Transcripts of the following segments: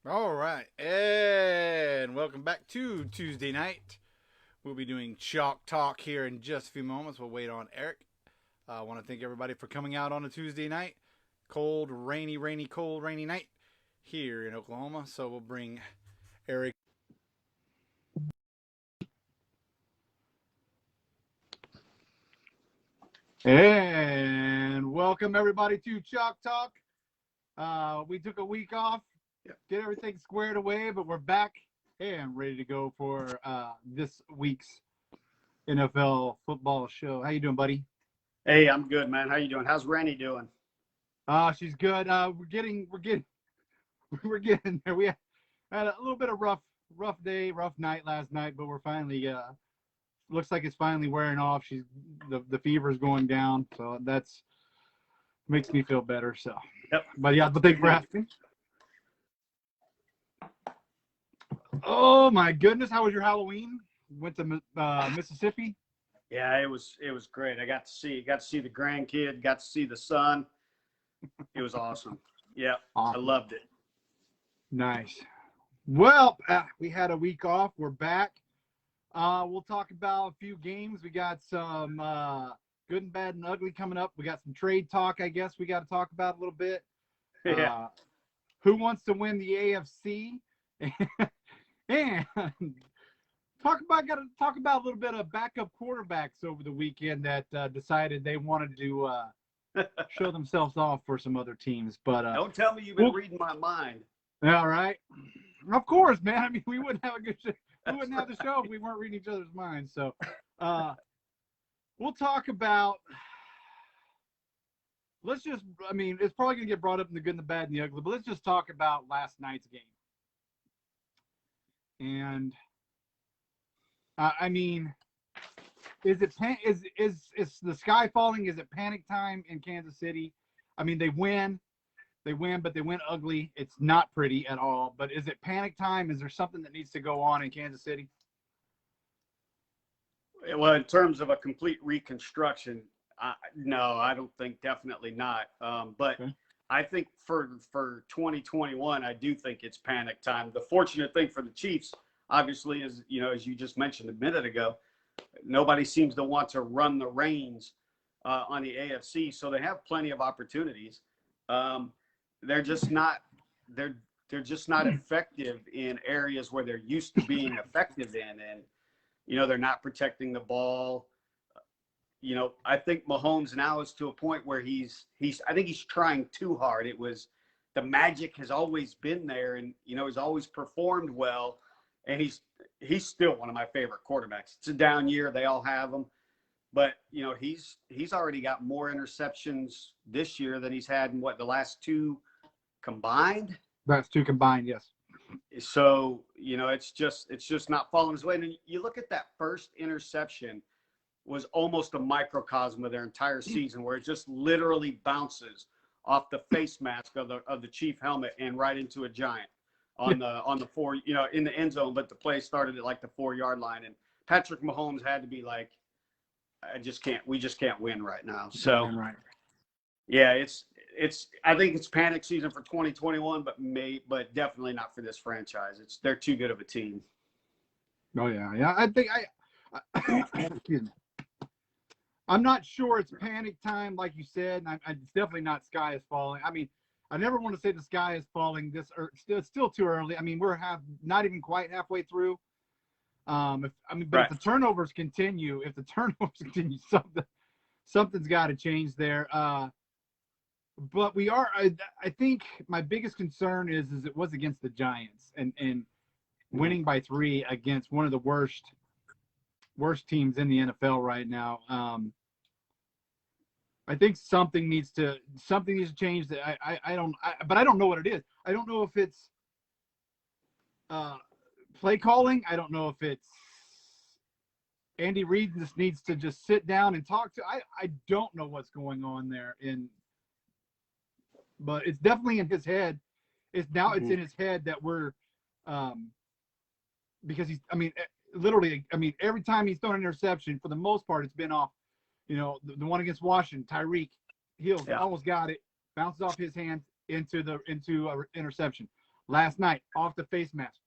All right, and welcome back to Tuesday night. We'll be doing Chalk Talk here in just a few moments. We'll wait on Eric. I want to thank everybody for coming out on a Tuesday night. Cold, rainy night here in Oklahoma. So we'll bring Eric. And welcome everybody to Chalk Talk. We took a week off, get everything squared away, but we're back and ready to go for this week's NFL football show. How you doing, buddy? Hey, I'm good, man. How you doing? How's Rennie doing? She's good. We're getting there. We had a little bit of rough day, rough night last night, but we're finally looks like it's finally wearing off. The fever's going down, so that's makes me feel better. So, Yep. But thanks for asking. Oh my goodness, how was your Halloween? Went to Mississippi. Yeah, it was great. I got to see the grandkid, got to see the son. It was awesome. Yeah, awesome. I loved it. Nice. Well, we had a week off. We're back. We'll talk about a few games. We got some good and bad and ugly coming up. We got some trade talk, I guess we got to talk about a little bit. Yeah. Who wants to win the AFC? And got to talk about a little bit of backup quarterbacks over the weekend that decided they wanted to show themselves off for some other teams. But don't tell me you've been reading my mind. All right. Of course, man. I mean, we wouldn't have a good show. We wouldn't have the show if we weren't reading each other's minds. So we'll talk about it's probably going to get brought up in the good and the bad and the ugly, but let's just talk about last night's game. And is the sky falling? Is it panic time in Kansas City? I mean, they win, but they win ugly. It's not pretty at all. But is it panic time? Is there something that needs to go on in Kansas City? Well, in terms of a complete reconstruction, no, I don't think, definitely not. But okay. I think for 2021, I do think it's panic time. The fortunate thing for the Chiefs, obviously, is, as you just mentioned a minute ago, nobody seems to want to run the reins on the AFC, so they have plenty of opportunities. They're just not effective in areas where they're used to being effective in, and they're not protecting the ball. I think Mahomes now is to a point where I think he's trying too hard. The magic has always been there, and he's always performed well, and he's still one of my favorite quarterbacks. It's a down year, they all have them, but he's already got more interceptions this year than he's had in the last two combined. That's two combined, yes. So it's just not falling his way. And you look at that first interception, was almost a microcosm of their entire season, where it just literally bounces off the face mask of the Chief helmet and right into a giant on the four, in the end zone. But the play started at like the 4-yard line, and Patrick Mahomes had to be like, we just can't win right now. So right. Yeah, I think it's panic season for 2021, but definitely not for this franchise. They're too good of a team. Oh yeah. I think excuse me. I'm not sure it's panic time, like you said. It's definitely not sky is falling. I mean, I never want to say the sky is falling. It's still too early. I mean, we're not even quite halfway through. But right. If the turnovers continue, something's got to change there. But we are. I think my biggest concern is it was against the Giants and winning by 3 against one of the worst teams in the NFL right now. I think something needs to change. That but I don't know what it is. I don't know if it's play calling. I don't know if it's Andy Reid just needs to just sit down and talk to. I don't know what's going on there, but it's definitely in his head. It's in his head that we're because he's. I mean, literally. I mean, every time he's thrown an interception, for the most part, it's been off. The one against Washington, Tyreek Hill almost got it, bounces off his hands into interception. last night off the face mask,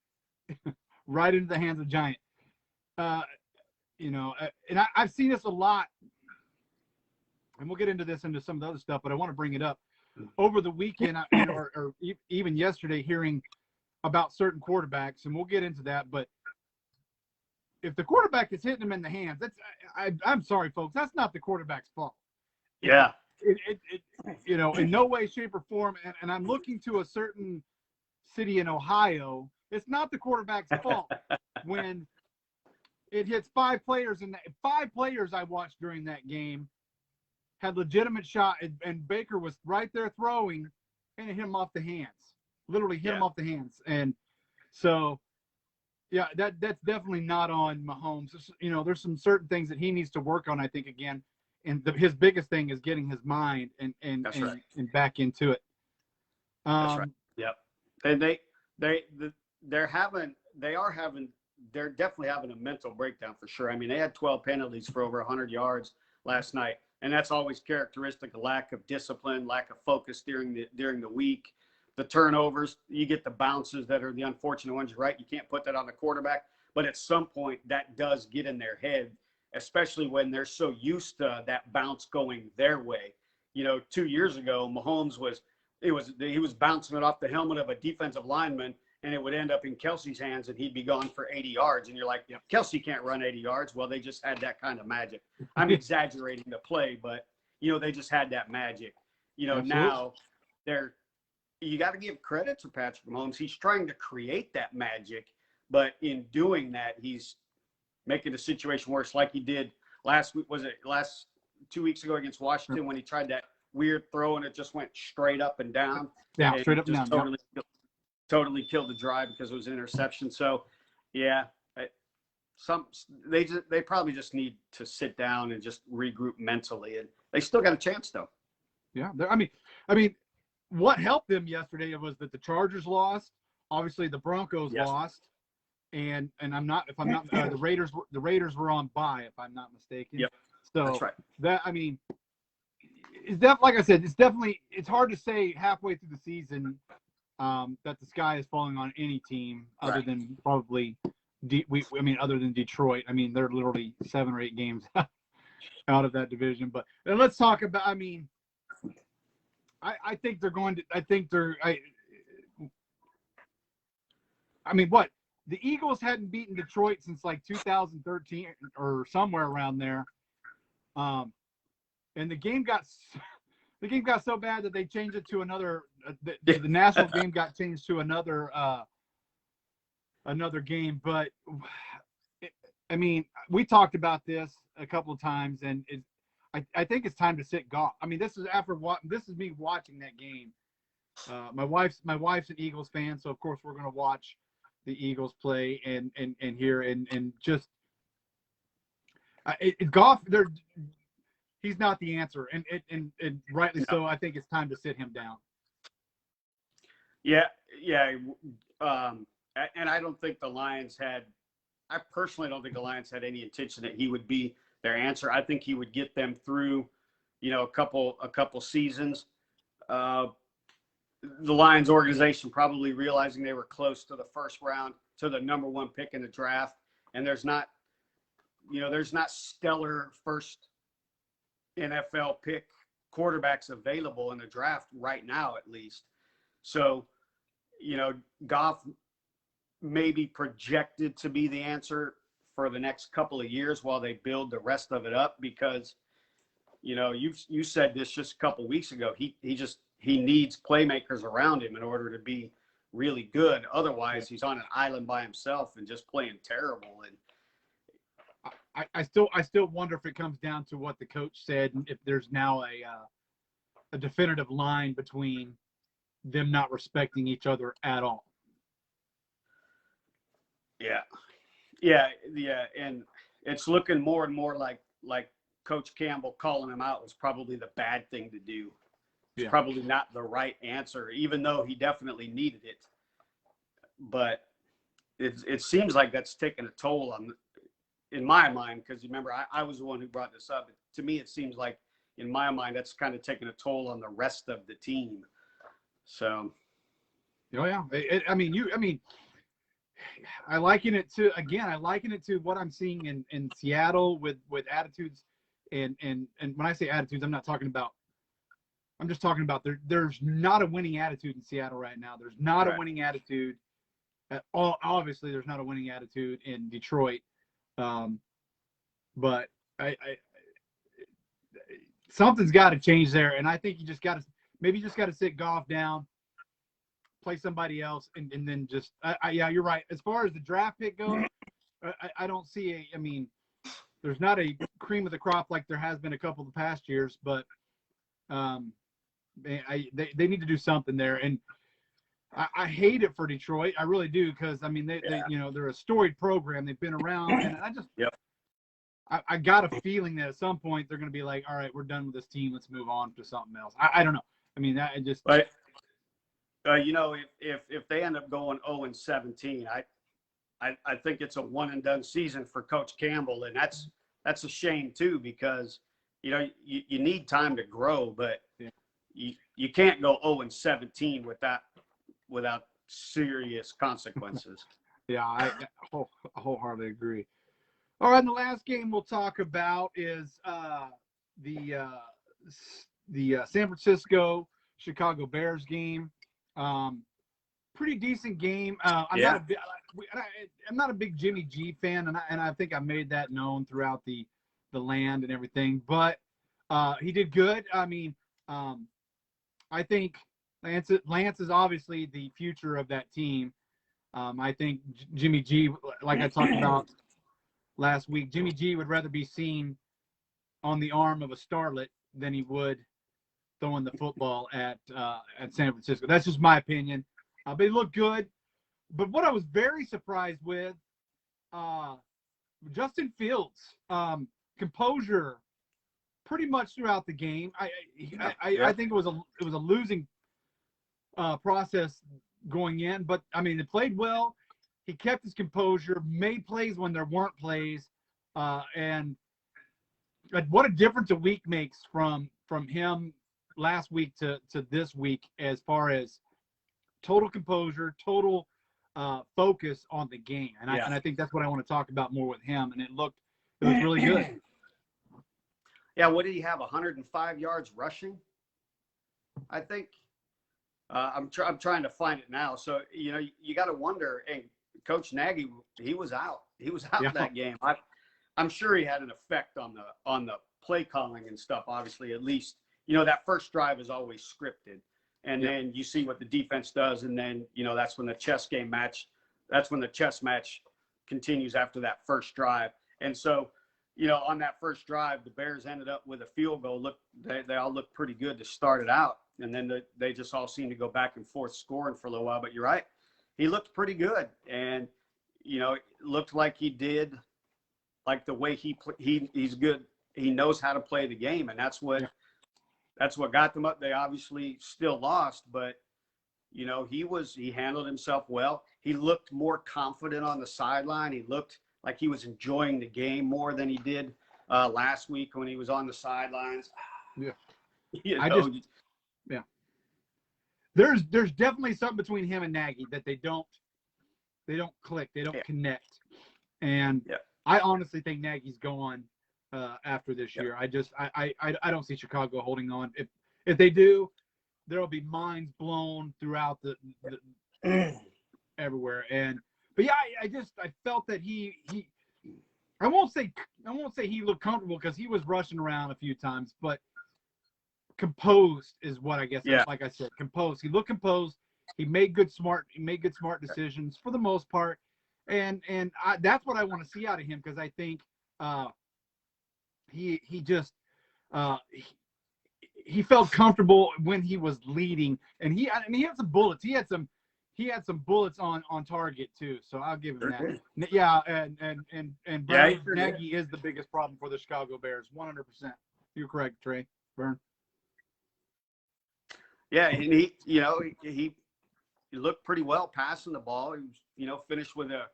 right into the hands of Giant. And I've seen this a lot, and we'll get into some of the other stuff, but I want to bring it up. Over the weekend, or even yesterday, hearing about certain quarterbacks, and we'll get into that, but if the quarterback is hitting them in the hands, I'm sorry, folks, that's not the quarterback's fault. Yeah. In no way, shape, or form, and I'm looking to a certain city in Ohio, it's not the quarterback's fault when it hits 5 players, and 5 players I watched during that game had legitimate shot, and Baker was right there throwing, and it hit him off the hands, literally hit him off the hands. And so, yeah, that's definitely not on Mahomes. There's some certain things that he needs to work on, I think, again. And his biggest thing is getting his mind and back into it. That's right. Yep. And they're definitely having a mental breakdown for sure. I mean, they had 12 penalties for over 100 yards last night, and that's always characteristic of lack of discipline, lack of focus during the week. The turnovers, you get the bounces that are the unfortunate ones, right? You can't put that on the quarterback, but at some point that does get in their head, especially when they're so used to that bounce going their way. 2 years ago, Mahomes he was bouncing it off the helmet of a defensive lineman, and it would end up in Kelsey's hands, and he'd be gone for 80 yards. And you're like, Kelsey can't run 80 yards. Well, they just had that kind of magic. I'm exaggerating the play, but, they just had that magic. Now you got to give credit to Patrick Mahomes. He's trying to create that magic, but in doing that, he's making the situation worse, like he did last 2 weeks ago against Washington when he tried that weird throw and it just went straight up and down. Yeah, straight up and down. Totally killed the drive because it was an interception. So, yeah, they probably just need to sit down and just regroup mentally, and they still got a chance though. Yeah, I mean, what helped them yesterday was that the Chargers lost. Obviously, the Broncos lost. And the Raiders were on bye, if I'm not mistaken. Yep. So that's right. Like I said, it's hard to say halfway through the season that the sky is falling on any team other than probably other than Detroit. I mean, they're literally 7 or 8 games out of that division. But let's talk about. I think they're going to. What? The Eagles hadn't beaten Detroit since like 2013 or somewhere around there, and the game got so bad that they changed it to another. The national game got changed to another game. But we talked about this a couple of times, and I think it's time to sit Goff. This is me watching that game. My wife's an Eagles fan, so of course we're going to watch the Eagles play and hear and just Goff. He's not the answer, and rightly so. I think it's time to sit him down. Yeah. And I don't think the Lions had. I personally don't think the Lions had any intention that he would be their answer. I think he would get them through, a couple seasons. The Lions organization probably realizing they were close to the first round, to the number 1 pick in the draft, and there's not stellar first NFL pick quarterbacks available in the draft right now, at least. So, Goff may be projected to be the answer for the next couple of years while they build the rest of it up, because, you said this just a couple of weeks ago. He needs playmakers around him in order to be really good. Otherwise, he's on an island by himself and just playing terrible. And I still wonder if it comes down to what the coach said, and if there's now a definitive line between them not respecting each other at all. Yeah. And it's looking more and more like Coach Campbell calling him out was probably the bad thing to do. It's probably not the right answer, even though he definitely needed it. But it seems like that's taken a toll in my mind, because remember, I was the one who brought this up. To me, it seems like, in my mind, that's kind of taken a toll on the rest of the team. So, Oh yeah. I liken it to what I'm seeing in Seattle with attitudes, and when I say attitudes, I'm just talking about there's not a winning attitude in Seattle right now. There's not a winning attitude at all. Obviously, there's not a winning attitude in Detroit. But something's got to change there, and I think you just got to sit Goff down, play somebody else, and then just yeah, you're right. As far as the draft pick goes, I don't see there's not a cream of the crop like there has been a couple of the past years, but they need to do something there, and I hate it for Detroit. I really do, because they're a storied program. They've been around, and I just I got a feeling that at some point they're going to be like, all right, we're done with this team. Let's move on to something else. I don't know. That just. But if they end up going 0-17, I think it's a one and done season for Coach Campbell, and that's a shame too, because you need time to grow, but you can't go 0-17 without serious consequences. Yeah, I wholeheartedly agree. All right, and the last game we'll talk about is the San Francisco Chicago Bears game. Pretty decent game. I'm not a big Jimmy G fan, and I think I made that known throughout the land and everything. But he did good. I think Lance is obviously the future of that team. I think Jimmy G, like I talked about last week, Jimmy G would rather be seen on the arm of a starlet than he would throwing the football at San Francisco. That's just my opinion. But he looked good. But what I was very surprised with, Justin Fields, composure pretty much throughout the game. I think it was a losing process going in, but they played well. He kept his composure, made plays when there weren't plays, and what a difference a week makes from him last week to this week, as far as total composure, total focus on the game. And I think that's what I want to talk about more with him. And it was really good. Yeah, what did he have? 105 yards rushing, I think. I'm trying to find it now. So you got to wonder. And Coach Nagy, he was out. He was out that game. I'm sure he had an effect on the play calling and stuff. Obviously, at least that first drive is always scripted, and then you see what the defense does, and then that's when the chess match continues after that first drive. And so on that first drive, the Bears ended up with a field goal. They all looked pretty good to start it out, and then they just all seemed to go back and forth scoring for a little while. But you're right, he looked pretty good, and it looked like he did, like the way he's good. He knows how to play the game, and that's what got them up. They obviously still lost, but he handled himself well. He looked more confident on the sideline. He looked like he was enjoying the game more than he did last week when he was on the sidelines. Yeah. There's definitely something between him and Nagy that they don't click, they don't connect. And I honestly think Nagy's gone after this year. I don't see Chicago holding on. If they do, there'll be minds blown throughout the everywhere. But I felt that he I won't say he looked comfortable, because he was rushing around a few times, but composed is what I guess. Like I said, composed. He looked composed. He made good smart decisions for the most part, and that's what I want to see out of him, because I think he felt comfortable when he was leading, and he had some bullets. He had some bullets on target too, so I'll give him that. Yeah, and Brian Nagy is the biggest problem for the Chicago Bears, 100%. You're correct, Trey. Vern. Yeah, and he looked pretty well passing the ball. He was, finished with a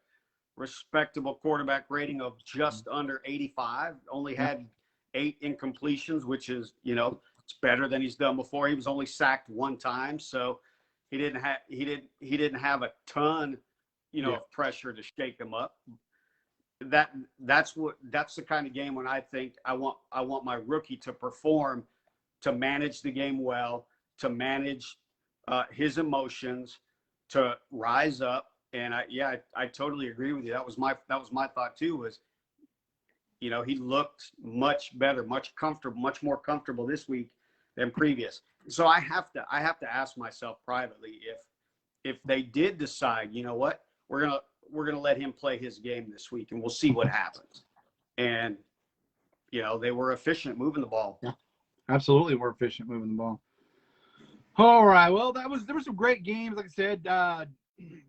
respectable quarterback rating of just under 85. Only had 8 incompletions, which is, it's better than he's done before. He was only sacked 1 time, so He didn't have a ton, of pressure to shake him up. That's the kind of game when I think I want my rookie to perform, to manage the game well, to manage his emotions, to rise up. And I totally agree with you. That was my thought too. Was he looked much better, much more comfortable this week than previous. So I have to ask myself privately if they did decide, you know what, we're gonna let him play his game this week, and we'll see what happens. And they were efficient moving the ball. Yeah, absolutely, were efficient moving the ball. All right, well, there were some great games. Like I said,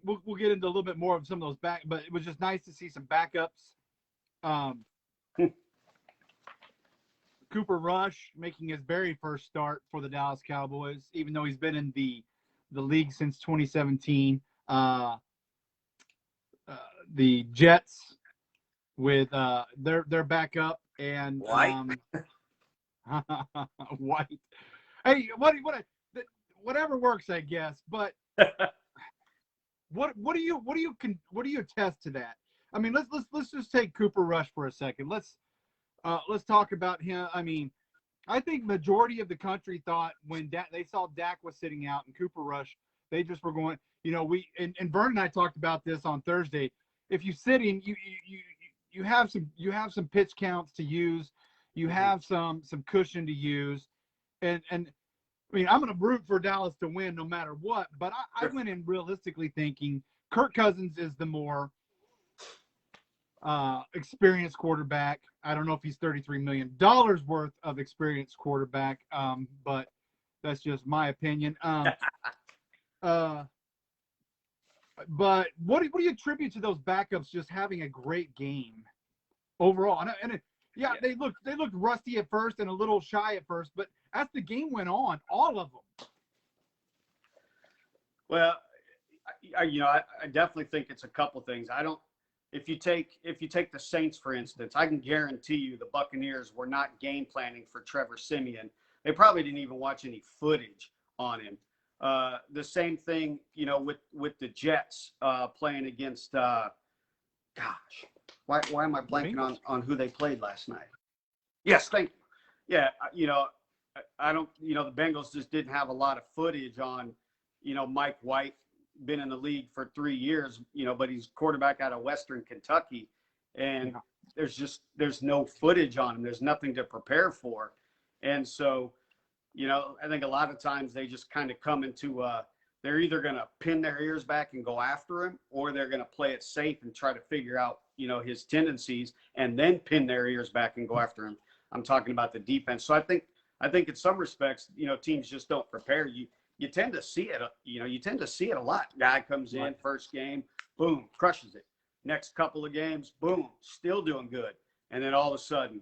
we'll get into a little bit more of some of those back, but it was just nice to see some backups. Cooper Rush making his very first start for the Dallas Cowboys, even though he's been in the league since 2017. The Jets with their backup and White. White. Hey, whatever works, I guess. But what do you attest to that? I mean, let's just take Cooper Rush for a second. Let's talk about him. I mean, I think majority of the country thought when they saw Dak was sitting out and Cooper Rush, they just were going, and Vern and I talked about this on Thursday. If you sit in, you have some pitch counts to use, you have some cushion to use, and I mean, I'm going to root for Dallas to win no matter what, but I went in realistically thinking Kirk Cousins is the more experienced quarterback. I don't know if he's $33 million worth of experienced quarterback, but that's just my opinion. But what do you attribute to those backups just having a great game overall? They looked rusty at first and a little shy at first, but as the game went on, all of them. Well, I definitely think it's a couple things. If you take the Saints, for instance, I can guarantee you the Buccaneers were not game planning for Trevor Simeon. They probably didn't even watch any footage on him. The same thing, with the Jets playing against. Why am I blanking on who they played last night? Yes, thank you. Yeah, I don't. The Bengals just didn't have a lot of footage on, Mike White. Been in the league for 3 years, but he's quarterback out of Western Kentucky, and there's no footage on him. There's nothing to prepare for. And so, I think a lot of times they just kind of come into they're either going to pin their ears back and go after him, or they're going to play it safe and try to figure out, his tendencies and then pin their ears back and go after him. I'm talking about the defense. So I think in some respects, teams just don't prepare you. You tend to see it, a lot. Guy comes in, first game, boom, crushes it. Next couple of games, boom, still doing good. And then all of a sudden,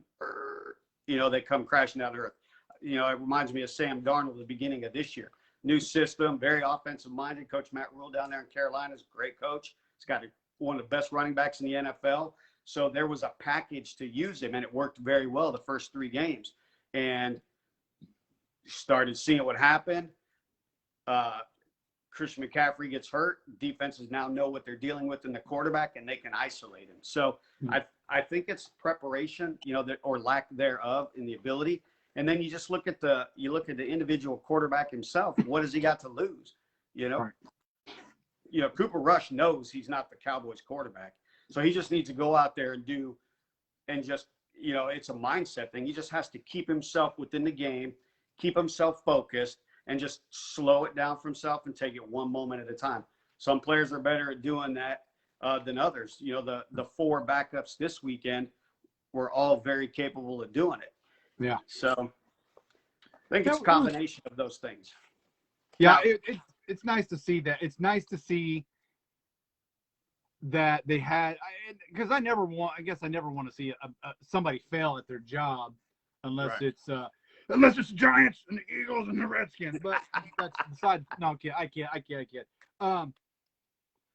they come crashing down to earth. It reminds me of Sam Darnold at the beginning of this year. New system, very offensive-minded. Coach Matt Rule down there in Carolina is a great coach. He's got one of the best running backs in the NFL. So there was a package to use him, and it worked very well the first 3 games. And started seeing what happened. Christian McCaffrey gets hurt. Defenses now know what they're dealing with in the quarterback, and they can isolate him. So I think it's preparation, or lack thereof in the ability. And then you just look at the individual quarterback himself. What has he got to lose? Right. Cooper Rush knows he's not the Cowboys quarterback, so he just needs to go out there and it's a mindset thing. He just has to keep himself within the game, keep himself focused, and just slow it down for himself and take it one moment at a time. Some players are better at doing that than others. The 4 backups this weekend were all very capable of doing it. Yeah. So I think it's a combination of those things. Yeah, it's nice to see that. It's nice to see that they had, because I never want to see somebody fail at their job unless it's the Giants and the Eagles and the Redskins. But that's besides. No, I can't.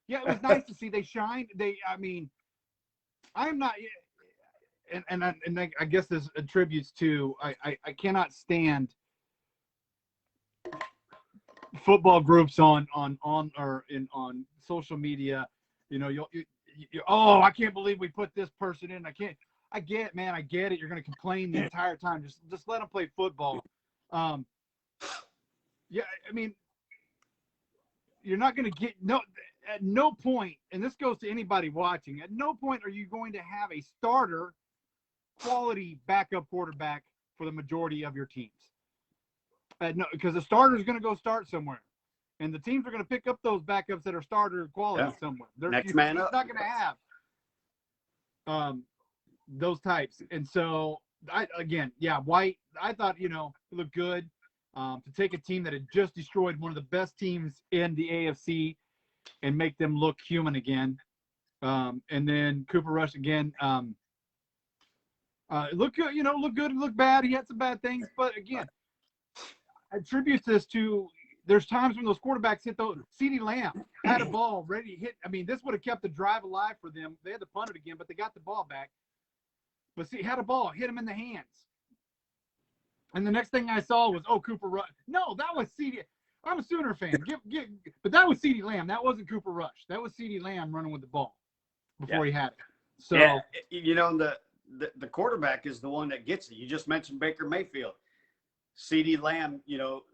Yeah, it was nice to see they shined. I'm not, and I guess this attributes to I cannot stand football groups on social media, oh, I can't believe we put this person in. I get it, man. I get it. You're going to complain the entire time. Just let them play football. Yeah, I mean, you're not going to get at no point, and this goes to anybody watching, at no point are you going to have a starter quality backup quarterback for the majority of your teams. No, because the starter is going to go start somewhere, and the teams are going to pick up those backups that are starter quality somewhere. Next man up. Not going to have those types. And so, White, I thought, it looked good to take a team that had just destroyed one of the best teams in the AFC and make them look human again. And then Cooper Rush again. Look good, look good, look bad. He had some bad things, but again, I attribute this to there's times when those quarterbacks hit those. CeeDee Lamb had a ball ready to hit. I mean, this would have kept the drive alive for them. They had to punt it again, but they got the ball back. But see, had a ball, hit him in the hands. And the next thing I saw was, Cooper Rush. No, that was CeeDee. I'm a Sooner fan. But that was CeeDee Lamb. That wasn't Cooper Rush. That was CeeDee Lamb running with the ball before he had it. So, the quarterback is the one that gets it. You just mentioned Baker Mayfield. CeeDee Lamb,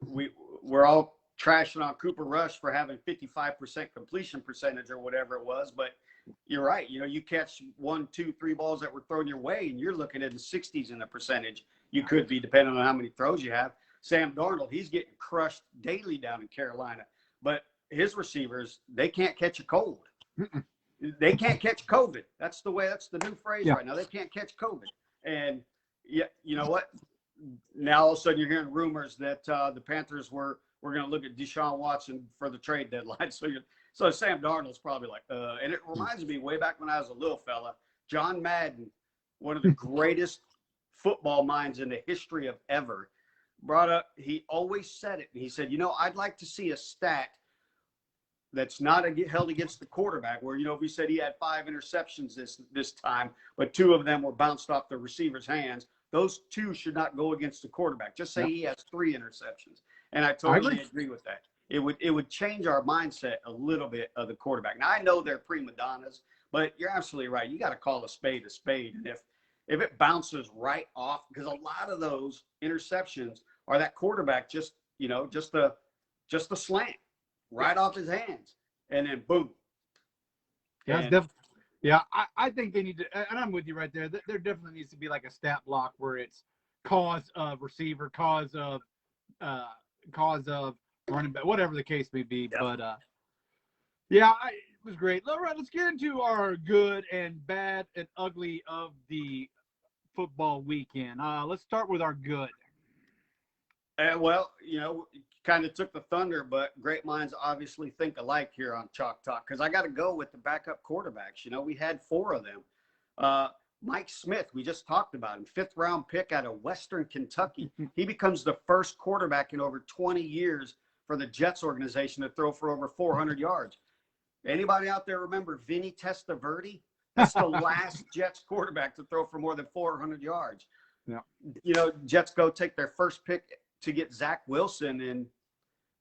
we're all trashing on Cooper Rush for having 55% completion percentage or whatever it was, but you're right. You catch 1, 2, 3 balls that were thrown your way, and you're looking at the 60s in the percentage. You could be, depending on how many throws you have. Sam Darnold, he's getting crushed daily down in Carolina, but his receivers, they can't catch a cold. They can't catch COVID. That's the new phrase right now. They can't catch COVID. And you know what? Now all of a sudden you're hearing rumors that the Panthers were going to look at Deshaun Watson for the trade deadline. So Sam Darnold's probably like, and it reminds me way back when I was a little fella, John Madden, one of the greatest football minds in the history of ever, brought up, he always said it. He said, I'd like to see a stat that's not held against the quarterback where, if he said he had 5 interceptions this time, but 2 of them were bounced off the receiver's hands. Those 2 should not go against the quarterback. Just say he has 3 interceptions. And I totally agree with that. It would change our mindset a little bit of the quarterback. Now, I know they're prima donnas, but you're absolutely right. You got to call a spade a spade. And if it bounces right off, because a lot of those interceptions are that quarterback just the slant right off his hands, and then boom. I think they need to, and I'm with you right there. There definitely needs to be like a stat block where it's cause of receiver, cause of running back, whatever the case may be. Yep. But it was great. All right, let's get into our good and bad and ugly of the football weekend. Let's start with our good. Kind of took the thunder, but great minds obviously think alike here on Chalk Talk, because I got to go with the backup quarterbacks. We had 4 of them. Mike Smith, we just talked about him, 5th-round pick out of Western Kentucky. He becomes the first quarterback in over 20 years for the Jets organization to throw for over 400 yards. Anybody out there remember Vinny Testaverde? That's the last Jets quarterback to throw for more than 400 yards. Yeah. Jets go take their first pick to get Zach Wilson, and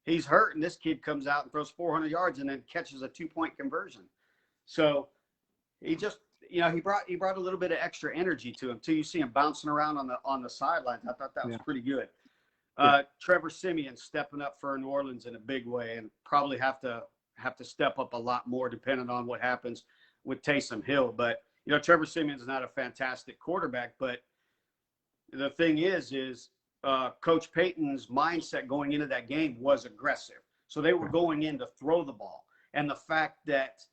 he's hurt, and this kid comes out and throws 400 yards and then catches a 2-point conversion. So he just, he brought a little bit of extra energy to him too. You see him bouncing around on the sidelines. I thought that was pretty good. Trevor Simeon stepping up for New Orleans in a big way, and probably have to step up a lot more depending on what happens with Taysom Hill. But Trevor Simeon's not a fantastic quarterback, but the thing is Coach Payton's mindset going into that game was aggressive. So they were going in to throw the ball. And the fact that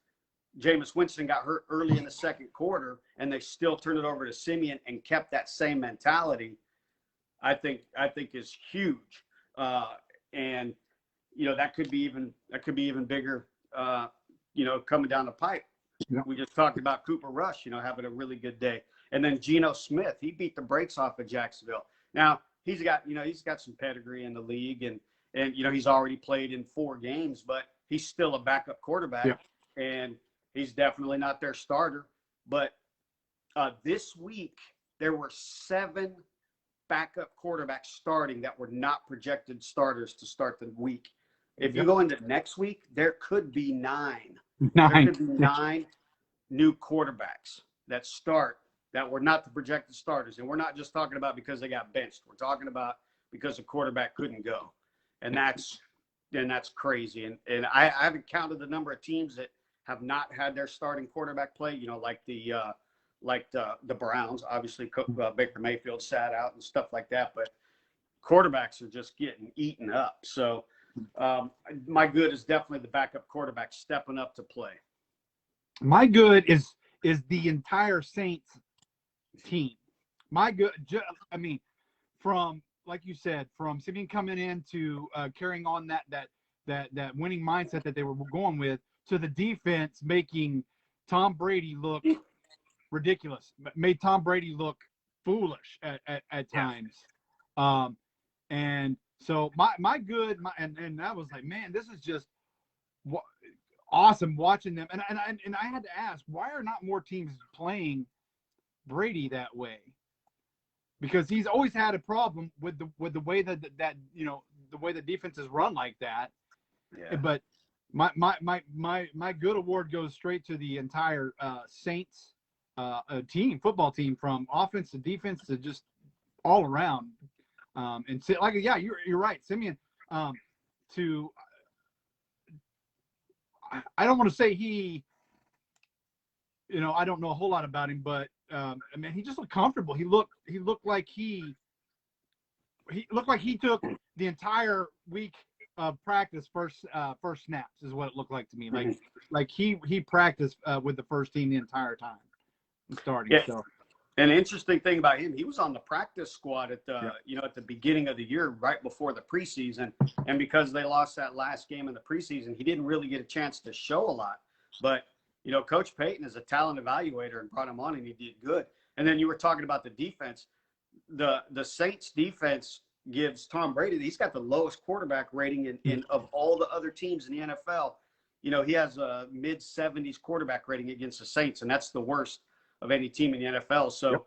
Jameis Winston got hurt early in the second quarter and they still turned it over to Simeon and kept that same mentality, I think is huge. And that could be even bigger, coming down the pipe. Yeah. We just talked about Cooper Rush, having a really good day. And then Geno Smith, he beat the brakes off of Jacksonville. Now, he's got some pedigree in the league, and he's already played in 4 games, but he's still a backup quarterback, and he's definitely not their starter. But this week there were 7 backup quarterbacks starting that were not projected starters to start the week. If you go into next week, there could be 9. Nine. There could be 9 new quarterbacks that start that were not the projected starters. And we're not just talking about because they got benched. We're talking about because the quarterback couldn't go. And that's crazy. And I haven't counted the number of teams that have not had their starting quarterback play, like the Browns. Obviously, Baker Mayfield sat out and stuff like that. But quarterbacks are just getting eaten up. So my good is definitely the backup quarterback stepping up to play. My good is the entire Saints team. My good, from, like you said, from Simeon coming in to carrying on that winning mindset that they were going with, to the defense making Tom Brady look ridiculous, made Tom Brady look foolish at times. And so my good, and I was like, man, this is just awesome watching them. And I had to ask, why are not more teams playing Brady that way? Because he's always had a problem with the way that the way the defense is run like that. Yeah. But my good award goes straight to the entire Saints football team, from offense to defense to just all around. And so, you're right, Simeon. I don't want to say he, I don't know a whole lot about him, but he just looked comfortable. He looked like he took the entire week of practice first snaps is what it looked like to me. Like he practiced with the first team the entire time starting. Yeah. So. An interesting thing about him, he was on the practice squad at the at the beginning of the year, right before the preseason. And because they lost that last game in the preseason, he didn't really get a chance to show a lot. But, Coach Payton is a talent evaluator and brought him on, and he did good. And then you were talking about the defense. The Saints defense gives Tom Brady, he's got the lowest quarterback rating in of all the other teams in the NFL. He has a mid-70s quarterback rating against the Saints, and that's the worst of any team in the NFL. So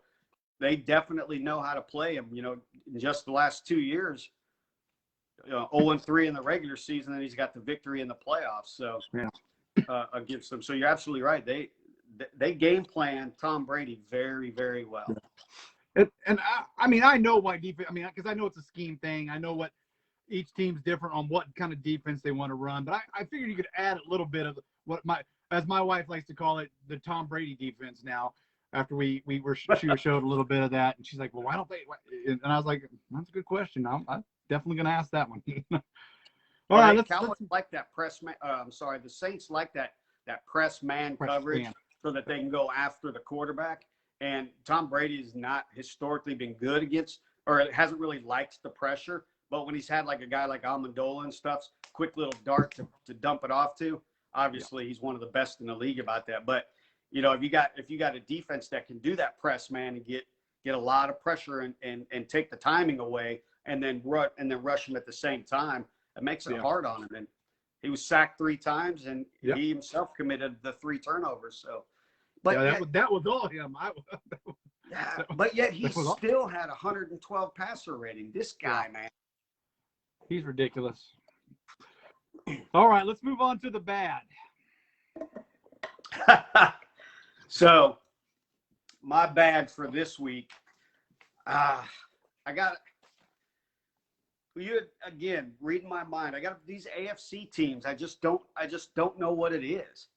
they definitely know how to play him. In just the last 2 years, 0-3 in the regular season, and he's got the victory in the playoffs. So against them. So you're absolutely right. They game plan Tom Brady very, very well. And I know why defense. Because I know it's a scheme thing. I know what each team's different on what kind of defense they want to run. But I figured you could add a little bit of what as my wife likes to call it, the Tom Brady defense now. After she showed a little bit of that, and she's like, well, why don't they? And I was like, that's a good question. I'm definitely going to ask that one. All right, let's like that press man. The Saints like that press man coverage so that they can go after the quarterback. And Tom Brady has not historically been good against, or it hasn't really liked the pressure. But when he's had like a guy like Amendola and stuff, quick little dart to dump it off to, obviously he's one of the best in the league about that. But if you got a defense that can do that press man and get a lot of pressure and take the timing away and then rush him at the same time, it makes it hard on him. And he was sacked 3 times, and he himself committed the 3 turnovers. So, but that was all him. But yet he still had 112 passer rating. This guy, man, he's ridiculous. All right, let's move on to the bad. So, my bad for this week. I got you again reading my mind. I got these AFC teams. I just don't know what it is.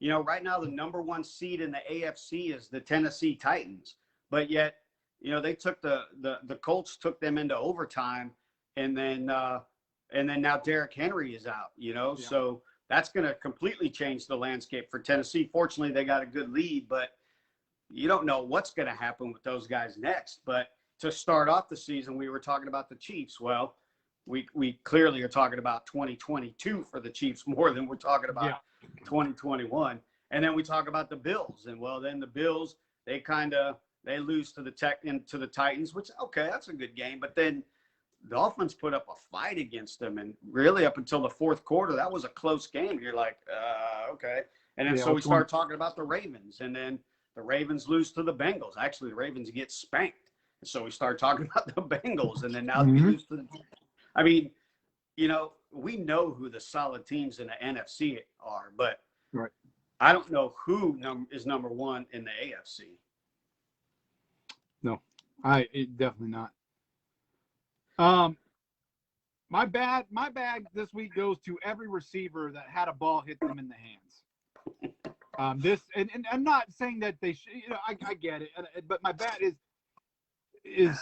Right now the number 1 seed in the AFC is the Tennessee Titans, but yet they took the Colts took them into overtime, and then now Derrick Henry is out. So that's going to completely change the landscape for Tennessee. Fortunately, they got a good lead, but you don't know what's going to happen with those guys next. But to start off the season, we were talking about the Chiefs. Well, we clearly are talking about 2022 for the Chiefs more than we're talking about 2021. And then we talk about the Bills, and then the Bills, they lose to the Titans, which that's a good game. But then the Dolphins put up a fight against them, and really up until the fourth quarter, that was a close game. You're like, okay. And then so we start talking about the Ravens, and then the Ravens lose to the Bengals. Actually, the Ravens get spanked. And so we start talking about the Bengals, and then now they lose to the – we know who the solid teams in the NFC are, but right. I don't know who is number one in the AFC. No, definitely not. My bad this week goes to every receiver that had a ball hit them in the hands. This and I'm not saying that they should. You know, I get it, but my bad is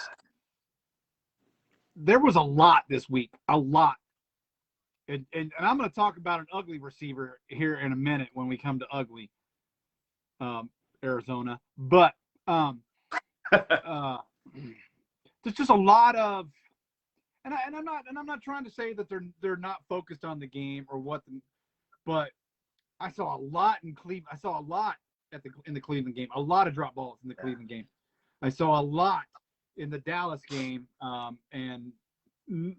there was a lot this week, a lot. And I'm going to talk about an ugly receiver here in a minute when we come to ugly, Arizona. But there's just a lot of, and I'm not trying to say that they're not focused on the game or what, but I saw a lot in Cleveland. I saw a lot in the Cleveland game. A lot of drop balls in the Cleveland game. I saw a lot in the Dallas game, and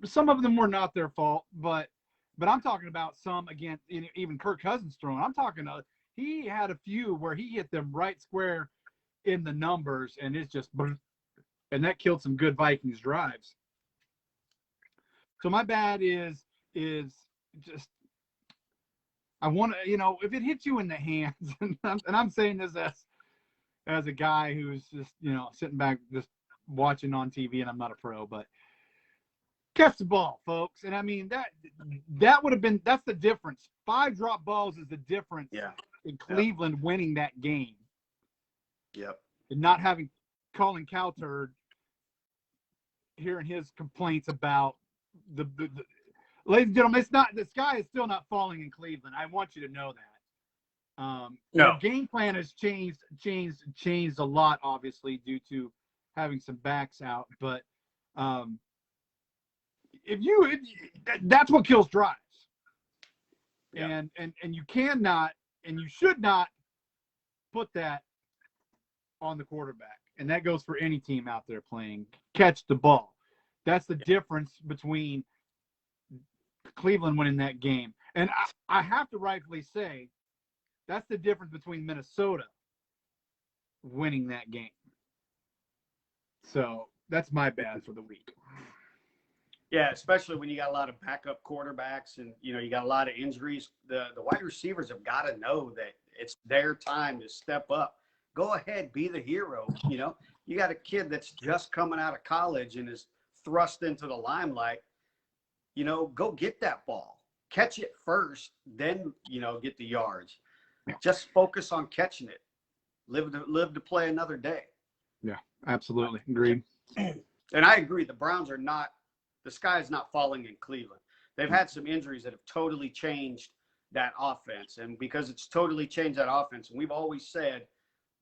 some of them were not their fault, but I'm talking about some, again, even Kirk Cousins throwing. I'm talking he had a few where he hit them right square in the numbers, and it's just, and that killed some good Vikings drives. So my bad is just, I want to, if it hits you in the hands, and I'm saying this as a guy who's just, sitting back just watching on TV, and I'm not a pro, but catch the ball, folks. And I mean, that would have been, that's the difference. 5 drop balls is the difference in Cleveland winning that game. Yep. And not having Colin Cowherd hearing his complaints about the ladies and gentlemen, it's not, the sky is still not falling in Cleveland. I want you to know that. No. The game plan has changed a lot, obviously, due to having some backs out, but that's what kills drives. Yeah. And you cannot and you should not put that on the quarterback. And that goes for any team out there playing. Catch the ball. That's the difference between Cleveland winning that game. And I have to rightfully say that's the difference between Minnesota winning that game. So that's my bad for the week. Yeah, especially when you got a lot of backup quarterbacks and, you got a lot of injuries. The wide receivers have got to know that it's their time to step up. Go ahead, be the hero. You got a kid that's just coming out of college and is thrust into the limelight. Go get that ball. Catch it first, then, get the yards. Just focus on catching it. Live to play another day. Yeah, absolutely. Agreed. And I agree. The Browns are not – the sky is not falling in Cleveland. They've had some injuries that have totally changed that offense. And because it's totally changed that offense, and we've always said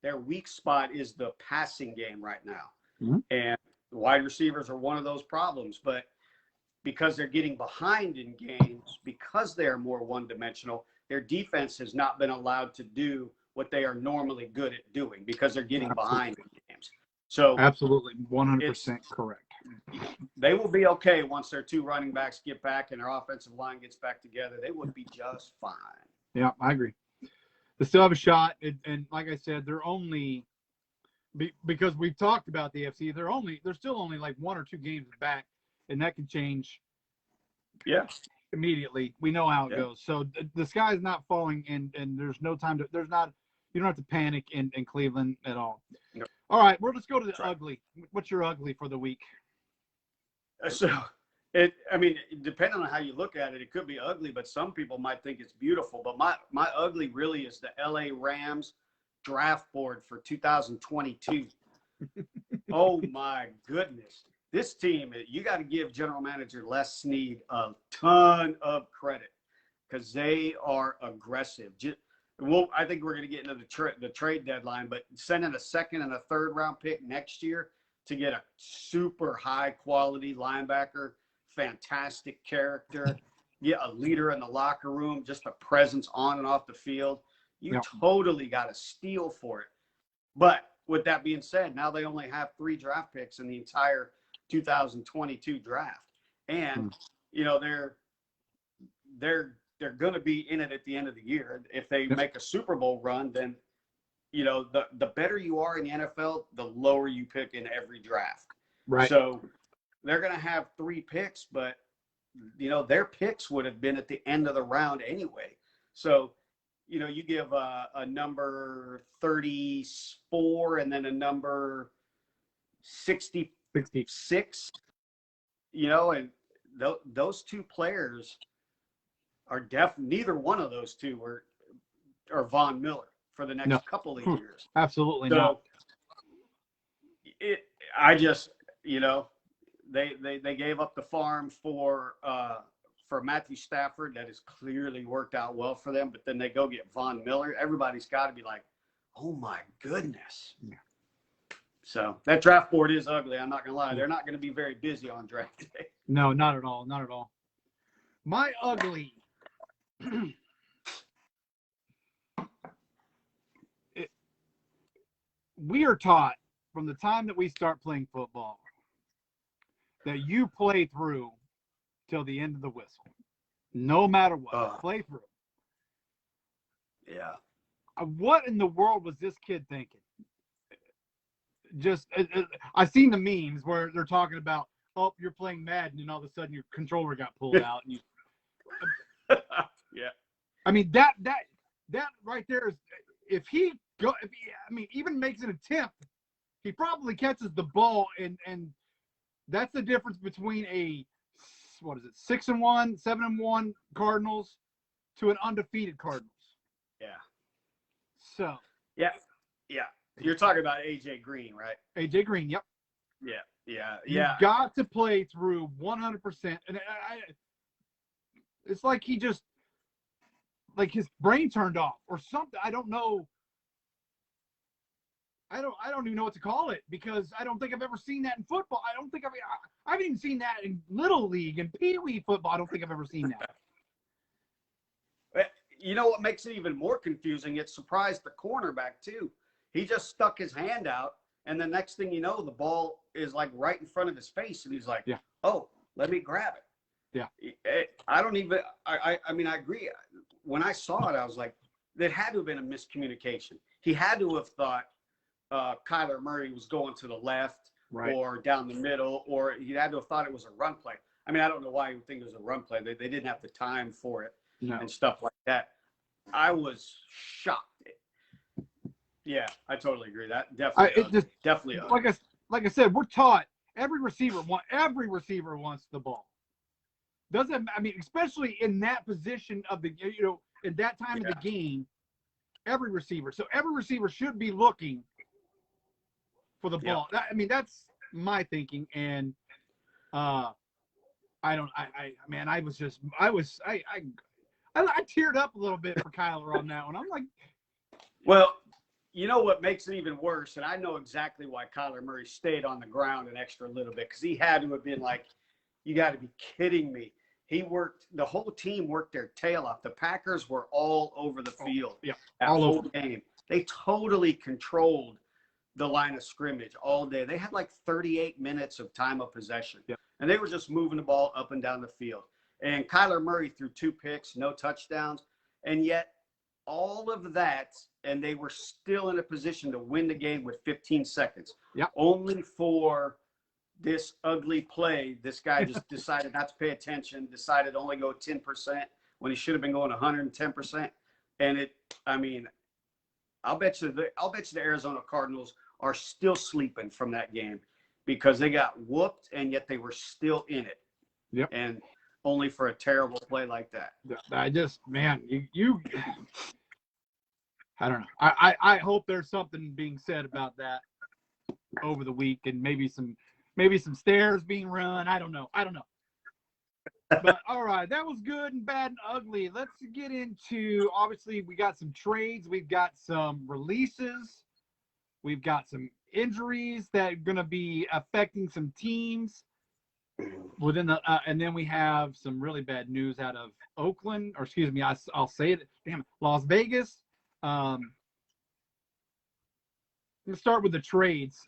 their weak spot is the passing game right now. Mm-hmm. And the wide receivers are one of those problems. But because they're getting behind in games, because they are more one-dimensional, their defense has not been allowed to do what they are normally good at doing because they're getting behind in games. So absolutely, 100% correct. They will be okay once their 2 running backs get back and their offensive line gets back together. They would be just fine. Yeah, I agree. They still have a shot, and like I said, they're only because we've talked about the AFC. They're still only like 1 or 2 games back, and that can change. Yeah, immediately. We know how it goes. So the sky is not falling, and there's no time to. There's not. You don't have to panic in Cleveland at all. No. All right, let's go to the ugly. What's your ugly for the week? So, depending on how you look at it, it could be ugly, but some people might think it's beautiful. But my ugly really is the LA Rams draft board for 2022. Oh my goodness. This team, you got to give general manager Les Snead a ton of credit because they are aggressive. I think we're going to get into the trade deadline, but sending a 2nd and a 3rd round pick next year to get a super high quality linebacker, fantastic character, a leader in the locker room, just a presence on and off the field. You totally got to steal for it. But with that being said, now they only have 3 draft picks in the entire 2022 draft. And, they're going to be in it at the end of the year. If they make a Super Bowl run, then, the better you are in the NFL, the lower you pick in every draft. Right. So they're going to have 3 picks, but their picks would have been at the end of the round anyway. So, you give a number 34 and then a number 66, and those two players are neither one of those two are Von Miller for the next couple of years. Absolutely so not. They gave up the farm for Matthew Stafford. That has clearly worked out well for them. But then they go get Von Miller. Everybody's got to be like, oh my goodness. Yeah. So that draft board is ugly. I'm not gonna lie. They're not going to be very busy on draft day. No, not at all. Not at all. My ugly. We are taught from the time that we start playing football that you play through till the end of the whistle, no matter what. Play through. Yeah. What in the world was this kid thinking? I've seen the memes where they're talking about, oh, you're playing Madden, and all of a sudden your controller got pulled out. And yeah. I mean, that right there is, if he even makes an attempt, he probably catches the ball, and that's the difference between a 6-1, 7-1 Cardinals to an undefeated Cardinals. Yeah. So. Yeah. You're talking about AJ Green, right? AJ Green, yep. Yeah. You got to play through 100%, and it's like he just, like his brain turned off or something. I don't know. I don't even know what to call it, because I don't think I've ever seen that in football. I haven't even seen that in Little League and Pee Wee football. I don't think I've ever seen that. You know what makes it even more confusing? It surprised the cornerback too. He just stuck his hand out, and the next thing you know, the ball is like right in front of his face, and he's like, yeah. Oh, let me grab it. Yeah. I mean, I agree. When I saw it, I was like, there had to have been a miscommunication. He had to have thought Kyler Murray was going to the left, right, or down the middle, or he had to have thought it was a run play. I mean, I don't know why you would think it was a run play. They didn't have the time for it and stuff like that. I was shocked. Yeah, I totally agree. That definitely. Like I said, we're taught every receiver wants the ball. Especially in that position of the, in that time of the game, every receiver. So every receiver should be looking for the ball. That's my thinking. And I teared up a little bit for Kyler on that one. I'm like, well, you know what makes it even worse, and I know exactly why Kyler Murray stayed on the ground an extra little bit, because he had to have been like, you got to be kidding me. The whole team worked their tail off. The Packers were all over the field. All whole over. Game. They totally controlled the line of scrimmage all day. They had like 38 minutes of time of possession, and they were just moving the ball up and down the field. And Kyler Murray threw 2 picks, no touchdowns, and yet all of that, and they were still in a position to win the game with 15 seconds. Only for this ugly play, this guy just decided not to pay attention, decided to only go 10% when he should have been going 110%. And I'll bet you the Arizona Cardinals are still sleeping from that game, because they got whooped and yet they were still in it. Yep. And only for a terrible play like that. I don't know. I hope there's something being said about that over the week, and maybe some stairs being run. I don't know. But all right, that was good and bad and ugly. Let's get into, obviously, we got some trades, we've got some releases, we've got some injuries that are going to be affecting some teams within the and then we have some really bad news out of Oakland, or excuse me, I'll say it, Las Vegas. Let's start with the trades.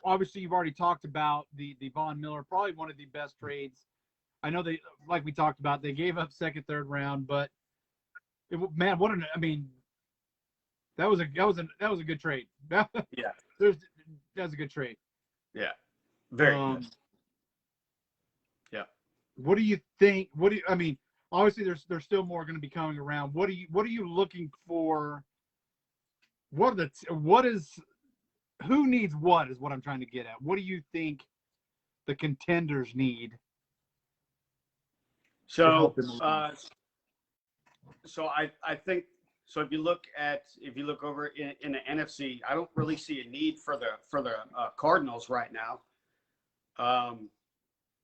Obviously, you've already talked about the Von Miller, probably one of the best trades. I know like we talked about, they gave up second, third round, but that was a good trade. That was a good trade. Yeah, very good. What do you think? I mean, obviously there's still more going to be coming around. What are you looking for? Who needs what is what I'm trying to get at. What do you think the contenders need? So, I think so. If you look over in the NFC, I don't really see a need for the Cardinals right now.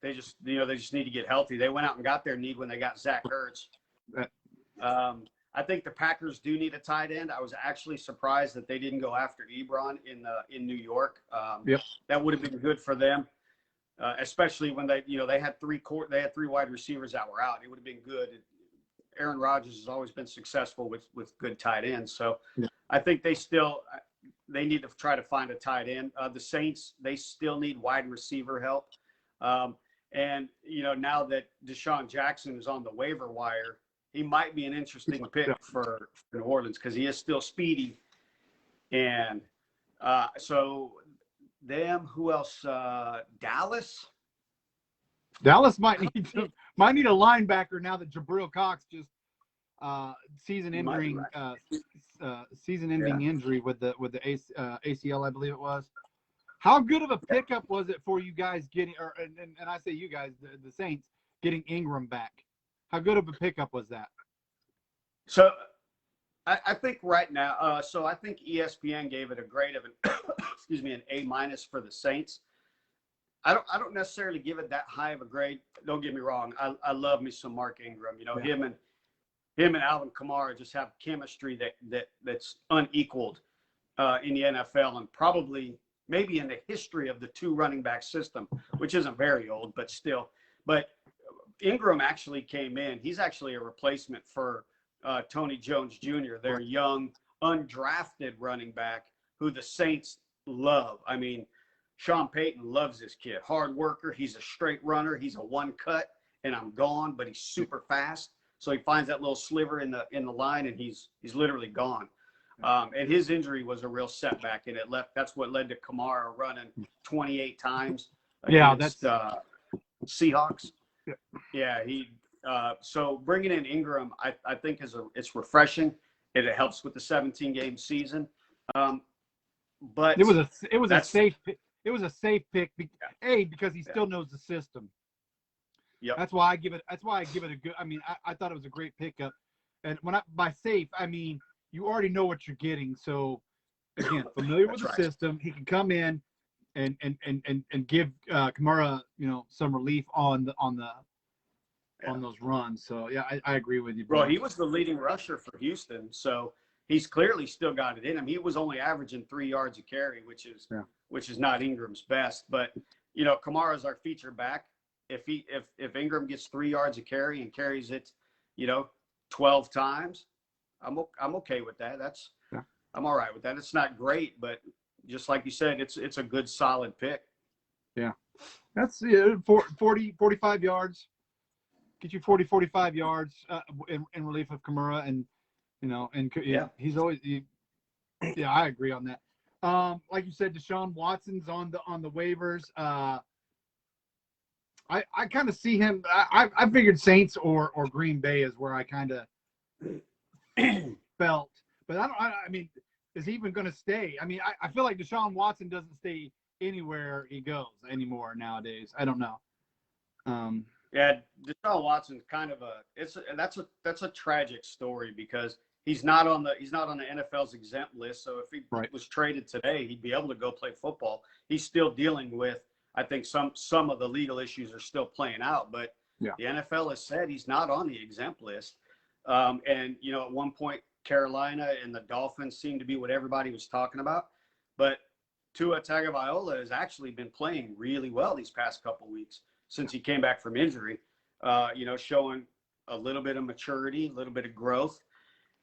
They just need to get healthy. They went out and got their need when they got Zach Ertz. I think the Packers do need a tight end. I was actually surprised that they didn't go after Ebron in New York. Yep. That would have been good for them, especially when they had three wide receivers that were out. It would have been good. Aaron Rodgers has always been successful with good tight ends. So yeah. I think they need to try to find a tight end. The Saints, they still need wide receiver help. And now that Deshaun Jackson is on the waiver wire, he might be an interesting pick for New Orleans because he is still speedy. And so who else? Dallas? Dallas might need a linebacker now that Jabril Cox just season-ending injury with the ACL, I believe it was. How good of a pickup was it for you guys getting, and I say you guys, the Saints, getting Ingram back? How good of a pickup was that? So I think right now, I think ESPN gave it a grade of an A- for the Saints. I don't necessarily give it that high of a grade. Don't get me wrong. I love me some Mark Ingram. Him and Alvin Kamara just have chemistry that's unequaled in the NFL and probably maybe in the history of the two running back system, which isn't very old, but still. But Ingram actually came in. He's actually a replacement for Tony Jones Jr., their young, undrafted running back who the Saints love. I mean, Sean Payton loves this kid. Hard worker. He's a straight runner. He's a one cut, and I'm gone, but he's super fast. So he finds that little sliver in the line, and he's literally gone. And his injury was a real setback, and that's what led to Kamara running 28 times against Seahawks. Yeah, so bringing in Ingram, I think it's refreshing, and it helps with the 17-game season. But it was a safe pick. Because he still knows the system. Yeah, that's why I give it a good. I mean, I thought it was a great pickup, and by safe, I mean you already know what you're getting. So again, familiar with the system, he can come in and give Kamara some relief on those runs. So yeah, I agree with you, bro. Well, he was the leading rusher for Houston, so he's clearly still got it in him. He was only averaging 3 yards a carry, which is not Ingram's best. But Kamara's our feature back. If Ingram gets 3 yards a carry and carries it, 12 times, I'm okay with that. I'm all right with that. It's not great, but just like you said, it's a good solid pick. Yeah, that's 40, 45 yards. Get you 40, 45 yards in relief of Kamara, and he's always. I agree on that. Like you said, Deshaun Watson's on the waivers. I kind of see him. I figured Saints or Green Bay is where I kind of felt, but I mean, is he even going to stay? I mean, I feel like Deshaun Watson doesn't stay anywhere he goes anymore nowadays. I don't know. Yeah, Deshaun Watson's kind of that's a tragic story because he's not on the NFL's exempt list. So if he was traded today, he'd be able to go play football. He's still dealing with, I think some of the legal issues are still playing out, but the NFL has said he's not on the exempt list. And at one point Carolina and the Dolphins seemed to be what everybody was talking about, but Tua Tagovailoa has actually been playing really well these past couple weeks since he came back from injury, showing a little bit of maturity, a little bit of growth.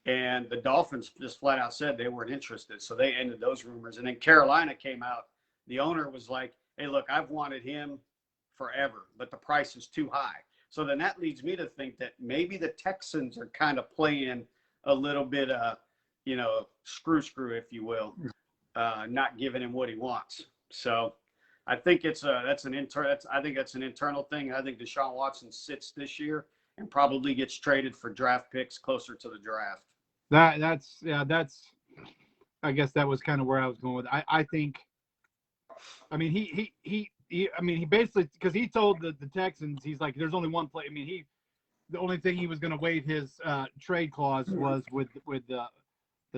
And the Dolphins just flat out said they weren't interested. So they ended those rumors. And then Carolina came out. The owner was like, hey, look, I've wanted him forever, but the price is too high. So then that leads me to think that maybe the Texans are kind of playing a little bit of, screw, if you will, not giving him what he wants. So I think that's an internal thing. I think Deshaun Watson sits this year and probably gets traded for draft picks closer to the draft. That's I guess that was kind of where I was going with it. I think, I mean, he basically, because he told the Texans, he's like, there's only one play. I mean, the only thing he was going to waive his trade clause was with the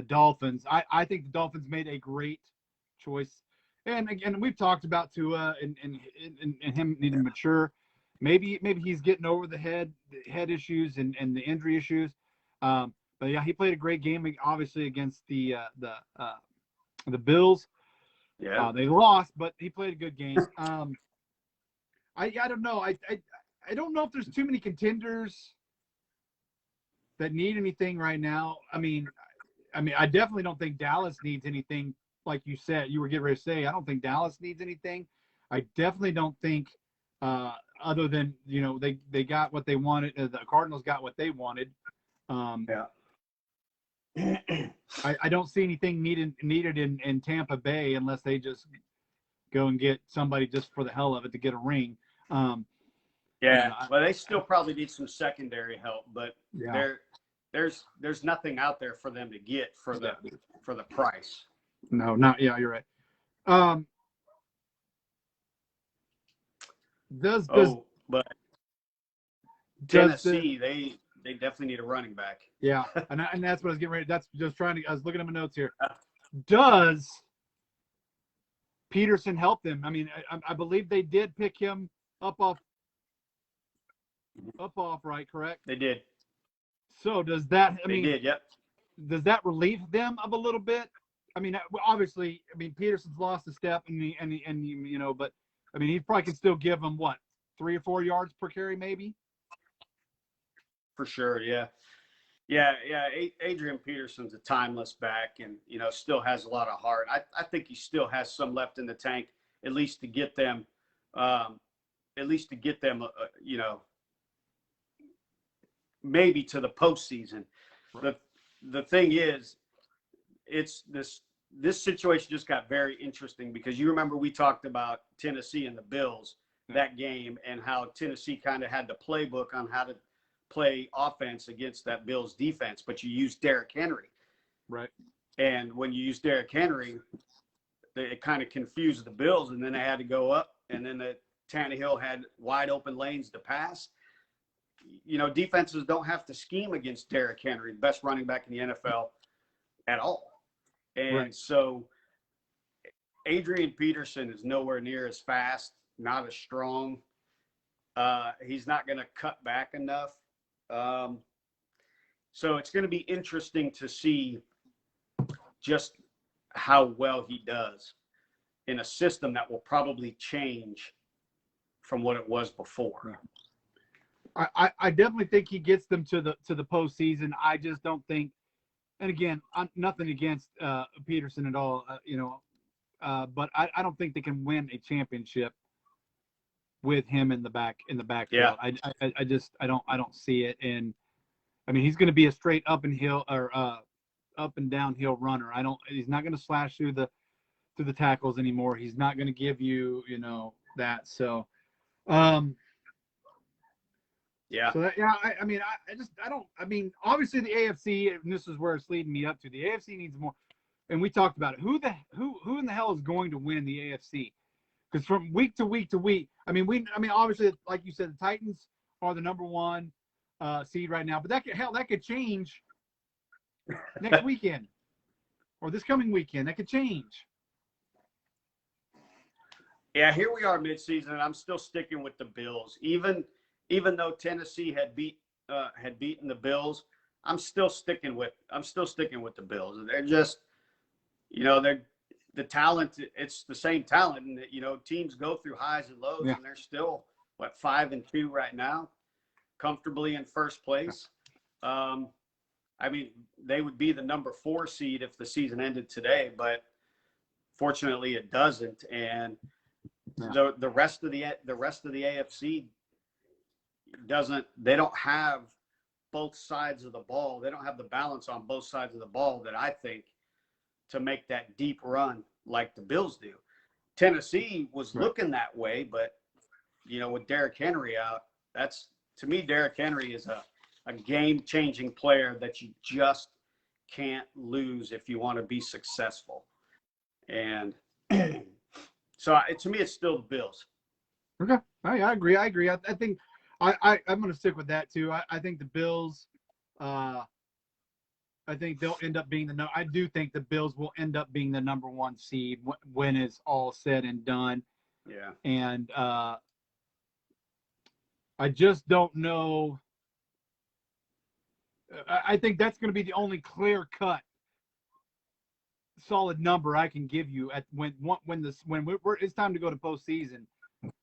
Dolphins. I think the Dolphins made a great choice. And again, we've talked about Tua and him needing to mature. Maybe he's getting over the head issues and the injury issues. But yeah, he played a great game, obviously against the Bills. Yeah, they lost, but he played a good game. I don't know. I don't know if there's too many contenders that need anything right now. I mean, I definitely don't think Dallas needs anything. Like you said, you were getting ready to say, I don't think Dallas needs anything. I definitely don't think, other than, they got what they wanted. The Cardinals got what they wanted. yeah. I don't see anything needed in Tampa Bay unless they just go and get somebody just for the hell of it to get a ring. Yeah, well, they still probably need some secondary help, but yeah. there's nothing out there for them to get for the price. No, not yeah, you're right. But Tennessee, they definitely need a running back. Yeah, and that's what I was getting ready. That's just trying to. I was looking at my notes here. Does Peterson help them? I mean, I believe they did pick him up off, right? Correct. They did. So does that? They did. Yep. Does that relieve them of a little bit? I mean, obviously, Peterson's lost a step, but I mean, he probably can still give them 3 or 4 yards per carry, maybe. For sure, yeah. Adrian Peterson's a timeless back, and still has a lot of heart. I think he still has some left in the tank, at least to get them, maybe to the postseason. Right. The thing is, it's this situation just got very interesting because you remember we talked about Tennessee and the Bills that game and how Tennessee kind of had the playbook on how to play offense against that Bills defense, but you used Derrick Henry. Right. And when you use Derrick Henry, it kind of confused the Bills, and then they had to go up, and then Tannehill had wide open lanes to pass. Defenses don't have to scheme against Derrick Henry, the best running back in the NFL, at all. And so Adrian Peterson is nowhere near as fast, not as strong. He's not going to cut back enough. So it's going to be interesting to see just how well he does in a system that will probably change from what it was before. I definitely think he gets them to the postseason. I just don't think, and again, I'm nothing against Peterson at all, but I don't think they can win a championship with him in the backfield. Yeah. I don't see it. And I mean, he's going to be a straight up and downhill runner. He's not going to slash through the tackles anymore. He's not going to give you, that. So, yeah. So obviously the AFC, and this is where it's leading me up to, the AFC needs more. And we talked about it. Who in the hell is going to win the AFC? Because from week to week to week, obviously, like you said, the Titans are the number 1 seed right now, but that could change next weekend or this coming weekend. That could change. Yeah, here we are midseason, and I'm still sticking with the Bills. Even though Tennessee had beaten the Bills, I'm still sticking with the Bills. They're just, they're the talent. It's the same talent, and teams go through highs and lows, and they're still 5-2 right now, comfortably in first place. They would be the number 4 seed if the season ended today, but fortunately it doesn't. And the rest of the AFC they don't have both sides of the ball. They don't have the balance on both sides of the ball that I think to make that deep run like the Bills do. Tennessee was Right. looking that way, but with Derrick Henry out, to me, Derrick Henry is a game-changing player that you just can't lose if you want to be successful. And so to me, it's still the Bills. Okay. I agree. I think I'm going to stick with that too. I think the Bills, I think they'll end up being I do think the Bills will end up being the number 1 seed when it's all said and done. Yeah. And I just don't know. I think that's going to be the only clear-cut, solid number I can give you at when it's time to go to postseason.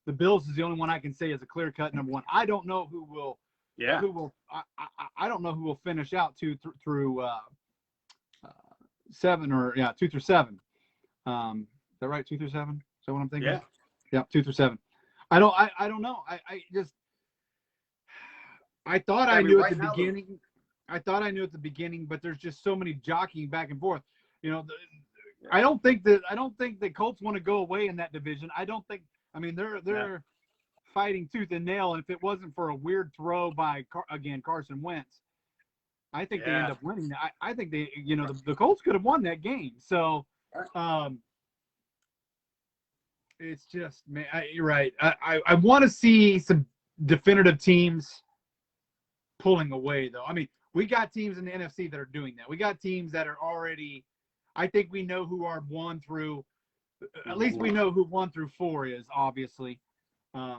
The Bills is the only one I can say is a clear-cut number 1. I don't know who will. Yeah. I don't know who will finish out 2 through 7 or 2 through 7. Is that right? 2 through 7? Is that what I'm thinking? Yeah. Yeah. 2 through 7. I don't know. I thought I knew at the beginning. I thought I knew at the beginning, but there's just so many jockeying back and forth. I don't think the Colts want to go away in that division. They're fighting tooth and nail, and if it wasn't for a weird throw by Carson Wentz, I think they end up winning. I think the Colts could have won that game. So, it's just, man, you're right. I want to see some definitive teams pulling away, though. I mean, we got teams in the NFC that are doing that. We got teams that are already. I think we know who our 1 through. At least we know who 1 through 4 is. Obviously, I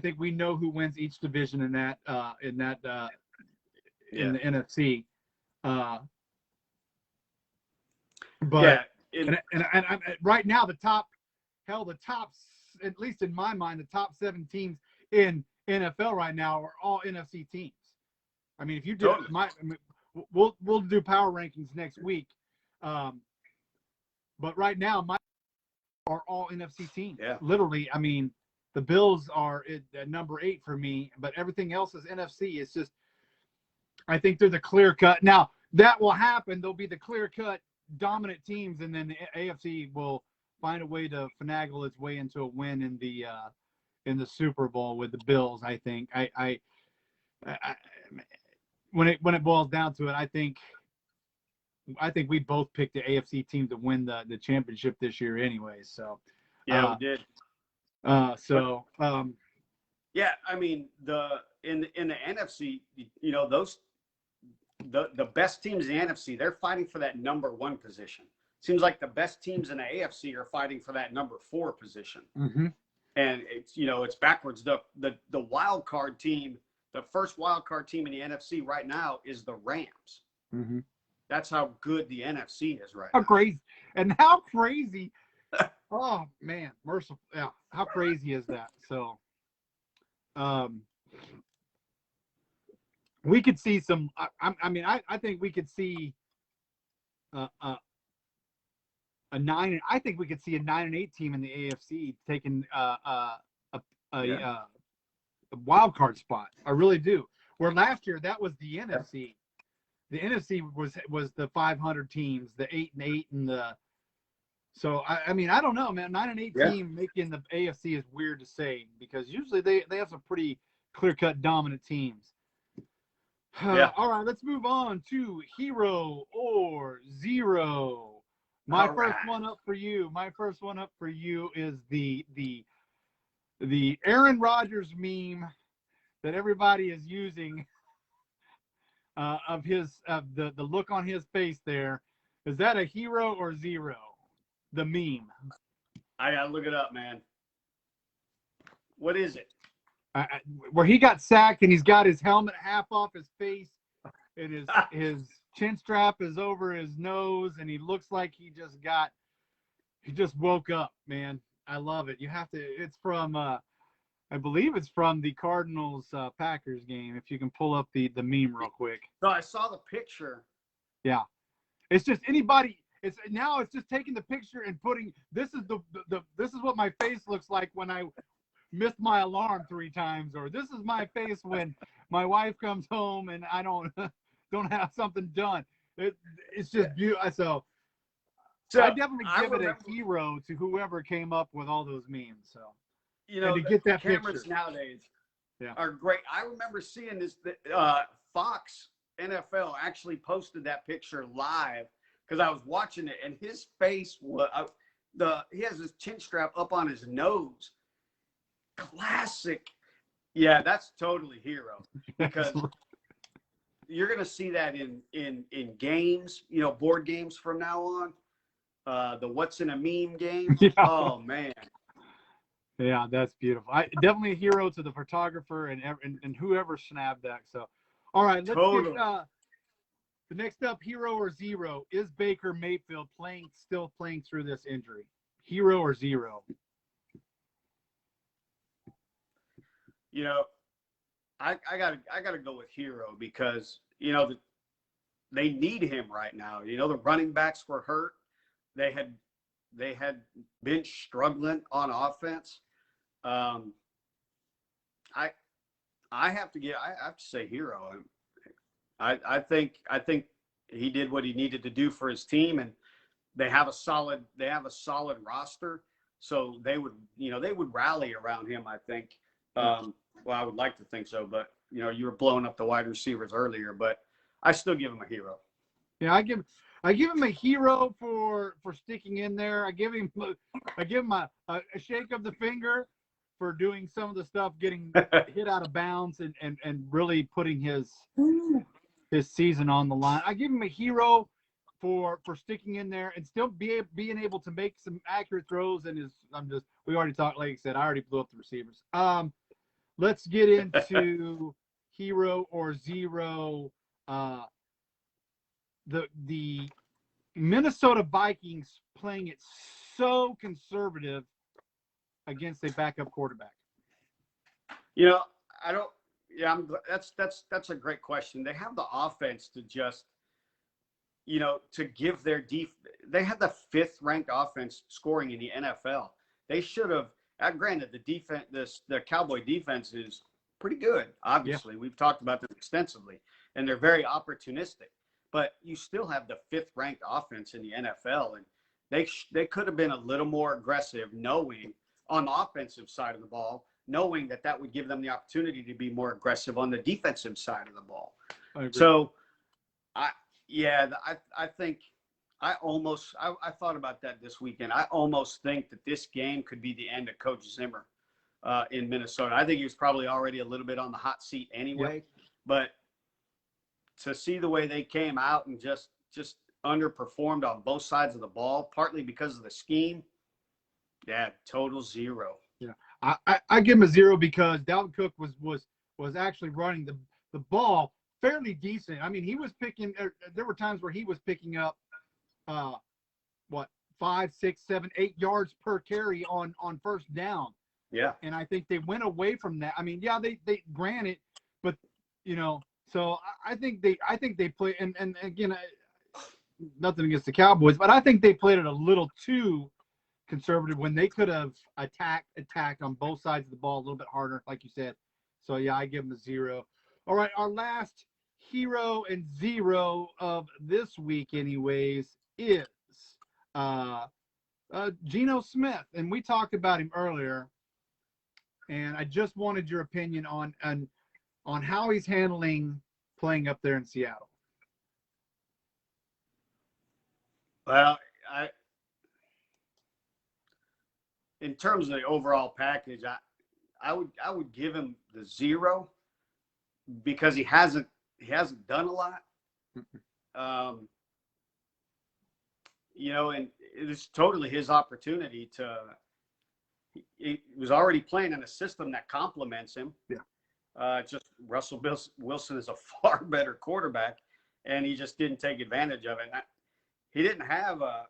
think we know who wins each division in the NFC. And right now the top, at least in my mind, the top 7 teams in NFL right now are all NFC teams. I mean, if you do we'll do power rankings next week. But right now, are all NFC teams. Yeah. Literally, I mean, the Bills are at number 8 for me, but everything else is NFC. It's just, I think they're the clear cut. Now, that will happen. There'll be the clear cut dominant teams, and then the AFC will find a way to finagle its way into a win in the Super Bowl with the Bills. I think. When it boils down to it, I think we both picked the AFC team to win the championship this year anyway. So yeah, we did. Yeah, I mean in the NFC, the best teams in the NFC, they're fighting for that number 1 position. Seems like the best teams in the AFC are fighting for that number 4 position. Mm-hmm. And it's backwards. The wild card team, the first wild card team in the NFC right now is the Rams. Mm-hmm. That's how good the NFC is right now. How crazy. Oh, man. Merciful. Yeah. How crazy is that? So, we could see some, I think we could see a 9. I think we could see a 9-8 team in the AFC taking a wild card spot. I really do. Where last year that was the NFC. The NFC was the 500 teams, the 8-8, and the. So I don't know, man. 9-8 team making the AFC is weird to say because usually they have some pretty clear-cut dominant teams. All right, let's move on to Hero or Zero. My first one up for you is the Aaron Rodgers meme that everybody is using of the look on his face there. Is that a hero or zero? The meme. I gotta look it up, man. What is it? Where he got sacked and he's got his helmet half off his face and his chin strap is over his nose and he looks like he just woke up, man. I love it. You have to. It's from I believe it's from the Cardinals Packers game. If you can pull up the meme real quick. So I saw the picture. Yeah, it's just anybody. It's just taking the picture and putting this is this is what my face looks like when I missed my alarm 3 times, or this is my face when my wife comes home and I don't have something done. It's just beautiful. So So I definitely I give it a remember, hero to whoever came up with all those memes. So you know, and to get that cameras picture. nowadays Yeah. are great. I remember seeing this. Fox NFL actually posted that picture live because I was watching it, and his face was he has his chin strap up on his nose. Classic. Yeah, that's totally hero because you're going to see that in games, you know, board games from now on. The what's in a meme game. Yeah. Oh man. Yeah, that's beautiful. Definitely a hero to the photographer and whoever snapped that. So, all right, let's Totally. get the next up. Hero or zero? Is Baker Mayfield still playing through this injury? Hero or zero? You know, I gotta go with hero because you know they need him right now. You know, the running backs were hurt. They had been struggling on offense. I have to say hero. I think he did what he needed to do for his team, and they have a solid roster, so they would rally around him. I think. Well, I would like to think so, but you know, you were blowing up the wide receivers earlier, but I still give him a hero. Yeah, I give him a hero for sticking in there. I give him a shake of the finger for doing some of the stuff, getting hit out of bounds and really putting his season on the line. I give him a hero for sticking in there and still being able to make some accurate throws. And we already talked, like I said, I already blew up the receivers. Let's get into hero or zero. The Minnesota Vikings playing it so conservative against a backup quarterback. You know, I don't. Yeah, that's a great question. They have the offense to just, you know, to give their they had the 5th ranked offense scoring in the NFL. They should have. Granted, the Cowboy defense is pretty good. Obviously, yeah. We've talked about them extensively, and they're very opportunistic. But you still have the 5th ranked offense in the NFL, and they could have been a little more aggressive, knowing on the offensive side of the ball, knowing that would give them the opportunity to be more aggressive on the defensive side of the ball. So, I think I thought about that this weekend. I almost think that this game could be the end of Coach Zimmer in Minnesota. I think he was probably already a little bit on the hot seat anyway, but to see the way they came out and just underperformed on both sides of the ball, partly because of the scheme, total zero. Yeah, I give him a zero because Dalvin Cook was actually running the ball fairly decent. I mean, he was picking. There were times where he was picking up, 5, 6, 7, 8 yards per carry on first down. Yeah, and I think they went away from that. I mean, yeah, they granted, but you know, so I think they play and again, nothing against the Cowboys, but I think they played it a little too conservative when they could have attacked on both sides of the ball a little bit harder, like you said. So yeah, I give them a zero. All right, our last hero and zero of this week, anyways, is Geno Smith, and we talked about him earlier, and I just wanted your opinion on how he's handling playing up there in Seattle. Well, in terms of the overall package, I would give him the zero because he hasn't done a lot. You know, and it's totally his opportunity to. He was already playing in a system that complements him. Yeah. Just Russell Wilson is a far better quarterback, and he just didn't take advantage of it. He didn't have a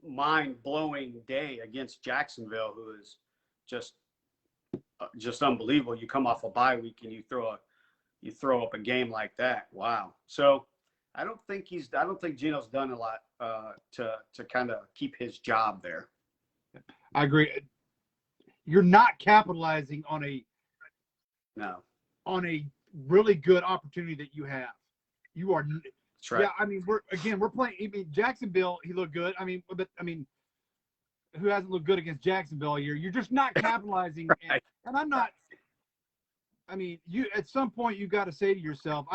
mind-blowing day against Jacksonville, who is just unbelievable. You come off a bye week and you throw up a game like that. Wow. So I don't think Geno's done a lot to kind of keep his job there. I agree. You're not capitalizing on a really good opportunity that you have. You are That's right. Yeah, I mean, we're playing. I mean, Jacksonville, he looked good. I mean, who hasn't looked good against Jacksonville all year? You're just not capitalizing. And I'm not. I mean, you at some point you got to say to yourself,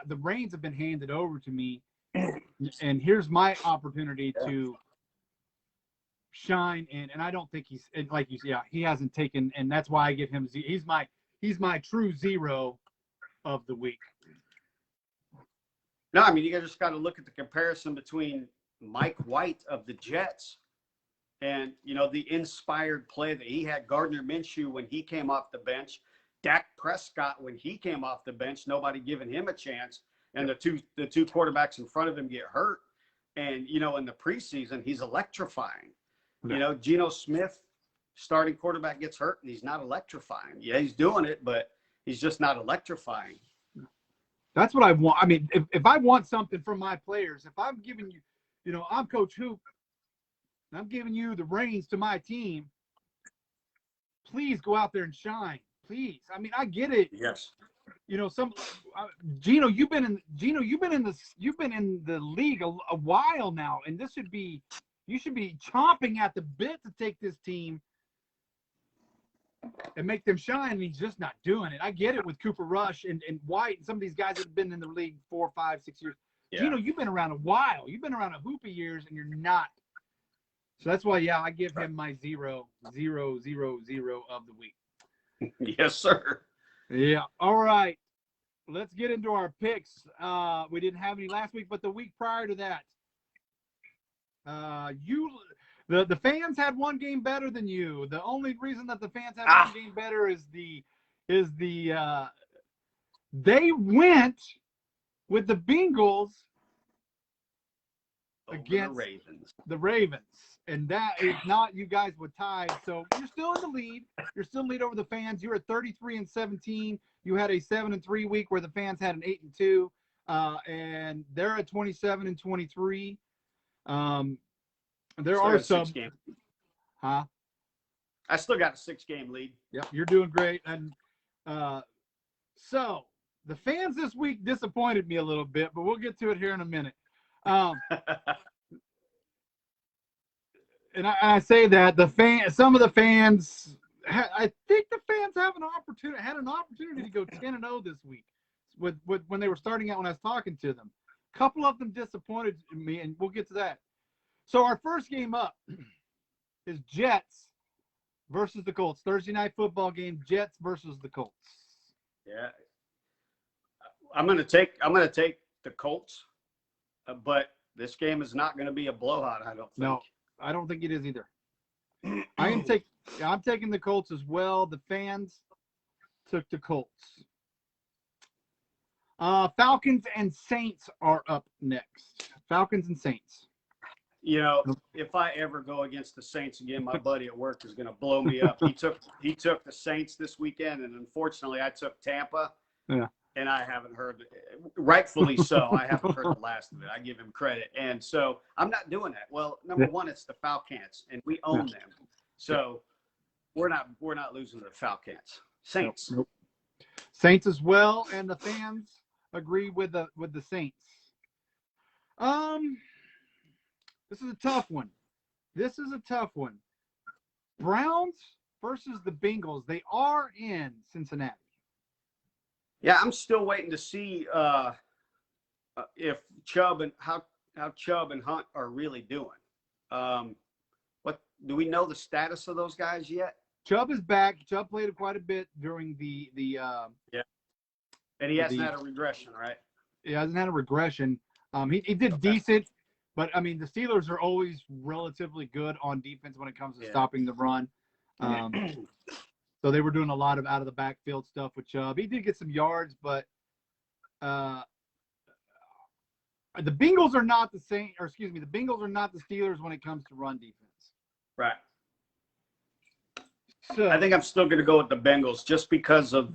the reins have been handed over to me, and here's my opportunity to shine. And I don't think he's like you. Yeah, he hasn't taken, and that's why I give him. He's my true zero of the week. No, I mean, you just got to look at the comparison between Mike White of the Jets and, the inspired play that he had. Gardner Minshew when he came off the bench, Dak Prescott when he came off the bench, nobody giving him a chance. And the two quarterbacks in front of him get hurt. And, in the preseason, he's electrifying. Yeah. Geno Smith, starting quarterback, gets hurt and he's not electrifying. Yeah, he's doing it, but he's just not electrifying. That's what I want. I mean, if I want something from my players, if I'm giving you, I'm Coach Hoop, and I'm giving you the reins to my team, please go out there and shine. Please. I mean, I get it. Yes. Geno, you've been in the league a while now, and you should be chomping at the bit to take this team and make them shine, and he's just not doing it. I get it with Cooper Rush and White and some of these guys that have been in the league 4, 5, 6 years. Yeah. Geno, you've been around a while. You've been around a hoop of years, and you're not. So that's why, I give him my 0, 0, 0, 0 of the week. Yes, sir. Yeah. All right. Let's get into our picks. We didn't have any last week, but the week prior to that, the fans had one game better than you. The only reason that the fans had one game better is they went with the Bengals against the Ravens. And that is not you guys would tie. So you're still in the lead. You're still in the lead over the fans. You're at 33-17. You had a 7-3 week where the fans had an 8-2. And they're at 27-23. There are some. Huh? I still got a 6-game lead. Yeah, you're doing great. And so the fans this week disappointed me a little bit, but we'll get to it here in a minute. And I say that some of the fans, I think the fans had an opportunity to go 10-0 this week when they were starting out when I was talking to them. A couple of them disappointed me, and we'll get to that. So our first game up is Jets versus the Colts. Thursday night football game, Jets versus the Colts. Yeah. I'm gonna take the Colts, but this game is not gonna be a blowout, I don't think. No, I don't think it is either. I'm taking the Colts as well. The fans took the Colts. Falcons and Saints are up next. Falcons and Saints. If I ever go against the Saints again, my buddy at work is going to blow me up. He took the Saints this weekend, and unfortunately, I took Tampa. Yeah. And I haven't heard, rightfully so, I haven't heard the last of it. I give him credit. And so I'm not doing that. Well, number one, it's the Falcons, and we own them. So we're not losing to the Falcons. Saints. Nope. Saints as well, and the fans agree with the Saints. This is a tough one. Browns versus the Bengals. They are in Cincinnati. Yeah, I'm still waiting to see if Chubb and how Chubb and Hunt are really doing. What do we know the status of those guys yet? Chubb is back. Chubb played quite a bit during the yeah, and he hasn't had a regression, right? He hasn't had a regression. He did decent, but I mean the Steelers are always relatively good on defense when it comes to stopping the run. So they were doing a lot of out of the backfield stuff with Chubb. He did get some yards, but the Bengals are not the Bengals are not the Steelers when it comes to run defense. Right. So I think I'm still going to go with the Bengals just because of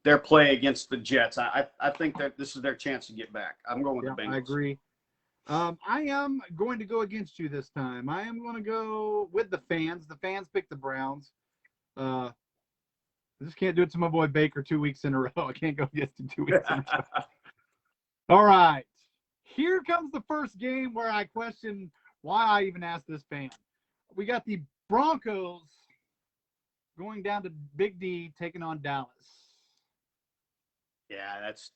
their play against the Jets. I think that this is their chance to get back. I'm going with the Bengals. I agree. I am going to go against you this time. I am going to go with the fans. The fans picked the Browns. I just can't do it to my boy Baker 2 weeks in a row. I can't go against him 2 weeks in a row. All right. Here comes the first game where I question why I even asked this fan. We got the Broncos going down to Big D, taking on Dallas. Yeah, that's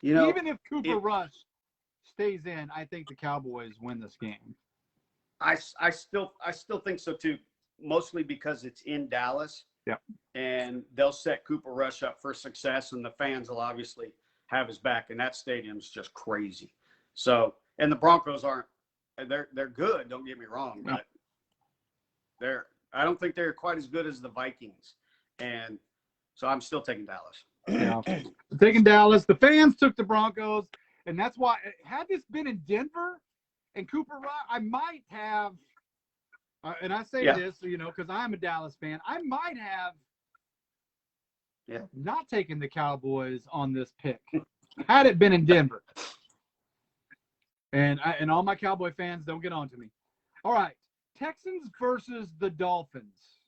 even if Cooper Rush stays in, I think the Cowboys win this game. I still think so too, mostly because it's in Dallas. Yep. And they'll set Cooper Rush up for success, and the fans will obviously have his back, and that stadium's just crazy. So, and the Broncos they're good, don't get me wrong, but I don't think they're quite as good as the Vikings. And so I'm still taking Dallas. Yeah. Taking Dallas. The fans took the Broncos, and that's why had this been in Denver and Cooper Rush, I might have and I say this, because I'm a Dallas fan, I might have not taken the Cowboys on this pick had it been in Denver. And all my Cowboy fans, don't get on to me. All right. Texans versus the Dolphins.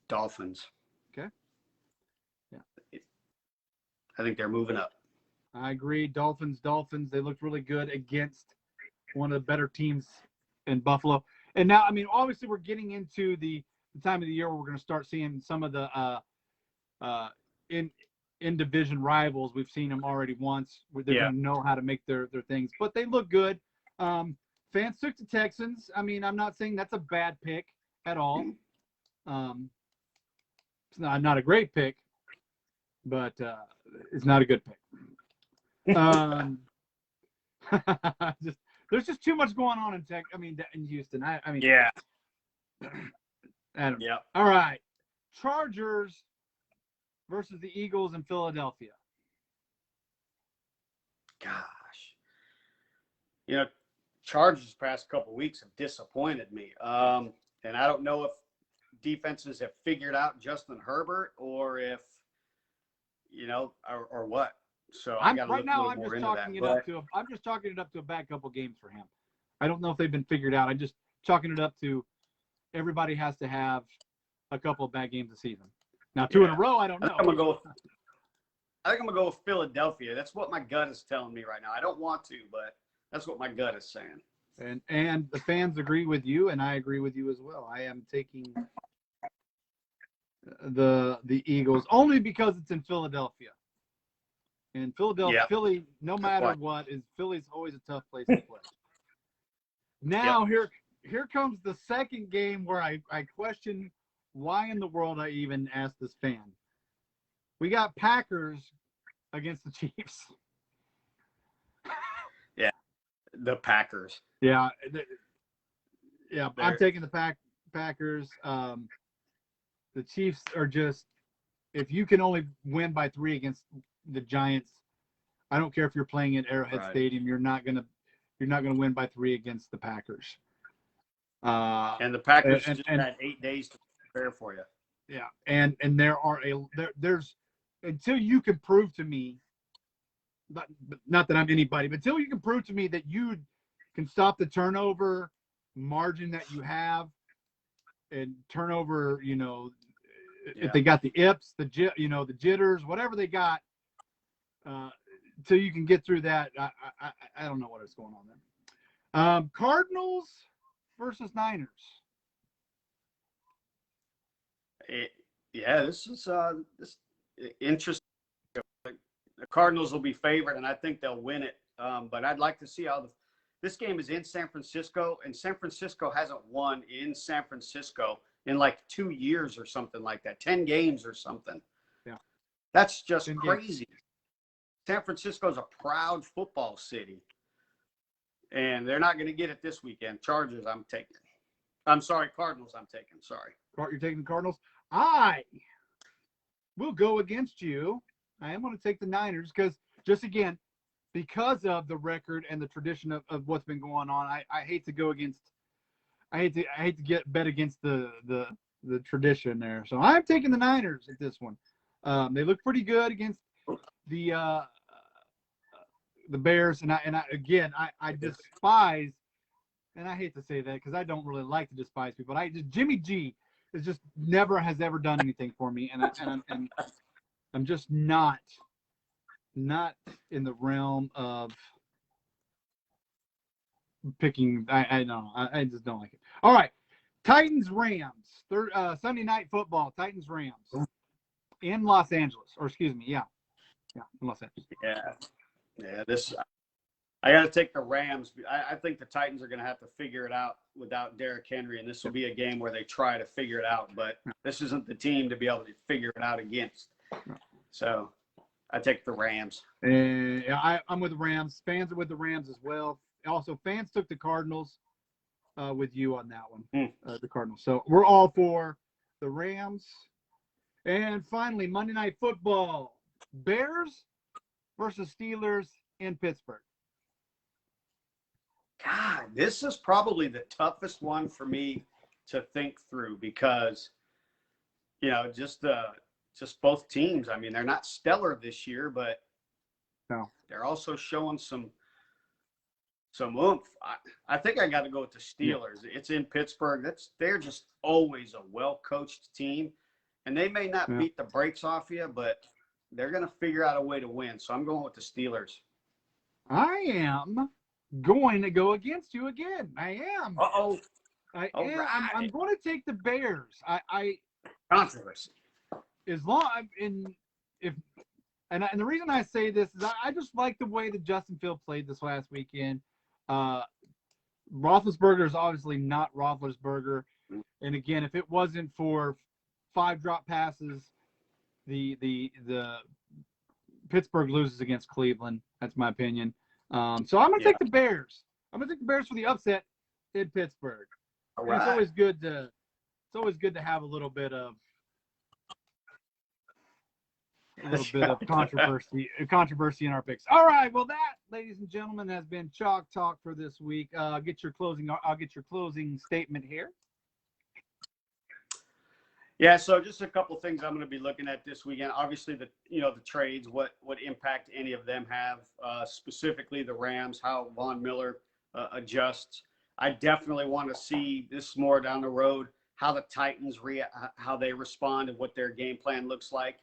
Dolphins. Okay. Yeah. I think they're moving up. I agree. Dolphins. They looked really good against one of the better teams in Buffalo. And now, I mean, obviously we're getting into the time of the year where we're going to start seeing some of the in division rivals. We've seen them already once. They're going to know how to make their things, but they look good. Fans took the Texans. I mean, I'm not saying that's a bad pick at all. It's not a great pick, but it's not a good pick. There's just too much going on in in Houston. I mean, yeah. Adam. Yeah. All right. Chargers versus the Eagles in Philadelphia. Gosh. Chargers past couple of weeks have disappointed me. And I don't know if defenses have figured out Justin Herbert or if, or what. So I got to look a little more into that. I'm just chalking it up to a bad couple games for him. I don't know if they've been figured out. I'm just chalking it up to everybody has to have a couple of bad games a season. Now, two in a row, I don't know. I think I'm going to go with Philadelphia. That's what my gut is telling me right now. I don't want to, but that's what my gut is saying. And the fans agree with you, and I agree with you as well. I am taking the Eagles only because it's in Philadelphia. In Philadelphia, Philly, no matter what, Philly's always a tough place to play. Now here comes the second game where I question why in the world I even asked this fan. We got Packers against the Chiefs. Yeah, the Packers. Yeah, I'm taking the Packers. The Chiefs are just, if you can only win by 3 against the Giants, I don't care if you're playing at Arrowhead Stadium, you're not gonna win by 3 against the Packers. And the Packers just had 8 days to prepare for you. Yeah, and there's until you can prove to me, not that I'm anybody, but until you can prove to me that you can stop the turnover margin that you have, and turnover, if they got the ips, the jitters, whatever they got, till you can get through that, I don't know what is going on there. Cardinals versus Niners. This is interesting. The Cardinals will be favored, and I think they'll win it. But I'd like to see how this game is in San Francisco, and San Francisco hasn't won in San Francisco in like 2 years or something like that, 10 games or something. Yeah, that's just crazy. San Francisco's a proud football city, and they're not going to get it this weekend. Chargers, I'm taking. I'm sorry, Cardinals, I'm taking. Sorry. You're taking the Cardinals? I will go against you. I am going to take the Niners because of the record and the tradition of what's been going on. I hate to go against. I hate to bet against the tradition there. So I'm taking the Niners at this one. They look pretty good against the Bears, and I despise, and I hate to say that because I don't really like to despise people. Jimmy G is just has ever done anything for me, and I'm just not not in the realm of picking. I don't know. I just don't like it. All right. Titans Rams. Sunday night football. Titans Rams in Los Angeles. Or excuse me. Yeah, in Los Angeles. Yeah. I got to take the Rams. I think the Titans are going to have to figure it out without Derrick Henry, and this will be a game where they try to figure it out. But this isn't the team to be able to figure it out against. So I take the Rams. I'm with the Rams. Fans are with the Rams as well. Also, fans took the Cardinals with you on that one, the Cardinals. So we're all for the Rams. And finally, Monday Night Football. Bears versus Steelers in Pittsburgh. God, this is probably the toughest one for me to think through because, just both teams. I mean, they're not stellar this year, but they're also showing some oomph. I think I got to go with the Steelers. Yeah. It's in Pittsburgh. They're just always a well-coached team, and they may not beat the brakes off you, but they're going to figure out a way to win. So I'm going with the Steelers. I am going to go against you again. I am. Uh-oh. I am. Right. I'm going to take the Bears. Controversy. As long and the reason I say this is I just like the way that Justin Fields played this last weekend. Roethlisberger is obviously not Roethlisberger, and again, if it wasn't for 5 drop passes, the Pittsburgh loses against Cleveland. That's my opinion. So I'm going to take the Bears. I'm going to take the Bears for the upset in Pittsburgh. All right. It's always good to have a little bit of controversy in our picks. All right. Well, that, ladies and gentlemen, has been Chalk Talk for this week. I'll get your closing statement here. Yeah, so just a couple of things I'm going to be looking at this weekend. Obviously, the trades, what impact any of them have, specifically the Rams, how Von Miller adjusts. I definitely want to see this more down the road, how the Titans how they respond and what their game plan looks like.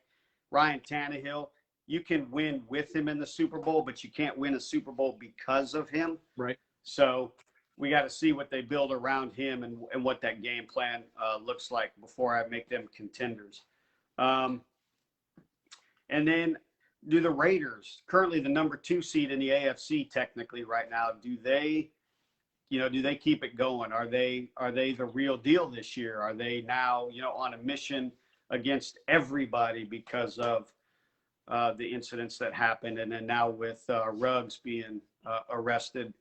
Ryan Tannehill, you can win with him in the Super Bowl, but you can't win a Super Bowl because of him. Right. So we got to see what they build around him and what that game plan looks like before I make them contenders. And then do the Raiders, currently the number 2 seed in the AFC technically right now, do they keep it going? Are they the real deal this year? Are they now, on a mission against everybody because of the incidents that happened? And then now with Ruggs being arrested,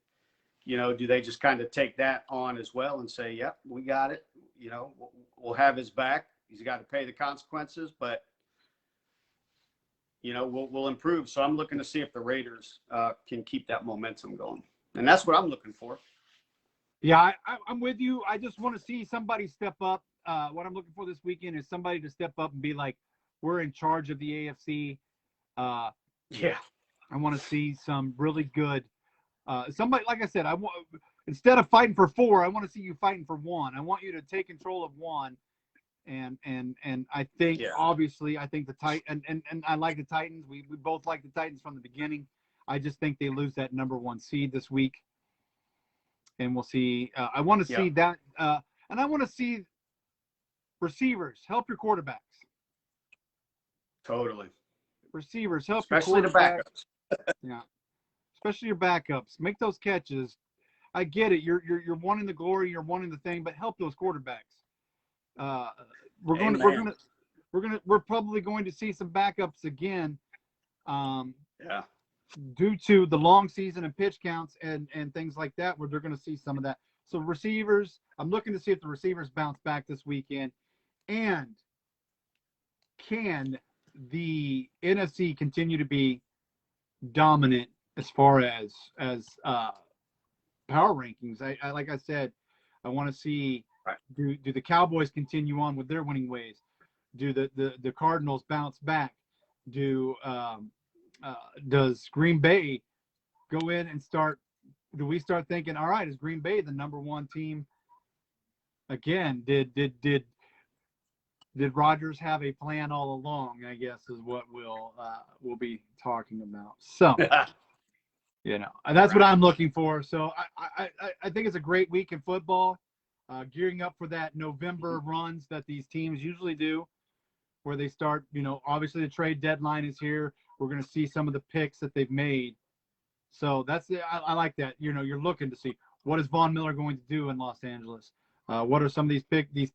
do they just kind of take that on as well and say, yep, we got it. We'll have his back. He's got to pay the consequences, but, we'll improve. So I'm looking to see if the Raiders can keep that momentum going. And that's what I'm looking for. Yeah, I'm with you. I just want to see somebody step up. What I'm looking for this weekend is somebody to step up and be like, we're in charge of the AFC. I want to see some really good somebody, like I said, instead of fighting for 4, I want to see you fighting for 1. I want you to take control of 1. And I think obviously I think the Titans and I like the Titans. We both like the Titans from the beginning. I just think they lose that number 1 seed this week. And we'll see. I want to see that and I want to see receivers help your quarterbacks. Totally. Receivers help especially your quarterbacks. The backups. Yeah. Especially your backups. Make those catches. I get it. You're wanting the glory, you're wanting the thing, but help those quarterbacks. We're probably going to see some backups again. Due to the long season and pitch counts and things like that, where they're going to see some of that. So receivers, I'm looking to see if the receivers bounce back this weekend. And can the NFC continue to be dominant as far as power rankings? I like I said, I want to see do the Cowboys continue on with their winning ways? Do the Cardinals bounce back? Does Green Bay go in and do we start thinking, all right, is Green Bay the number 1 team again? Did did Rodgers have a plan all along, I guess, is what we'll be talking about. So, and that's what I'm looking for. So I think it's a great week in football, gearing up for that November runs that these teams usually do, where they start, obviously the trade deadline is here. We're going to see some of the picks that they've made. So I like that. You're looking to see what is Von Miller going to do in Los Angeles. What are some of these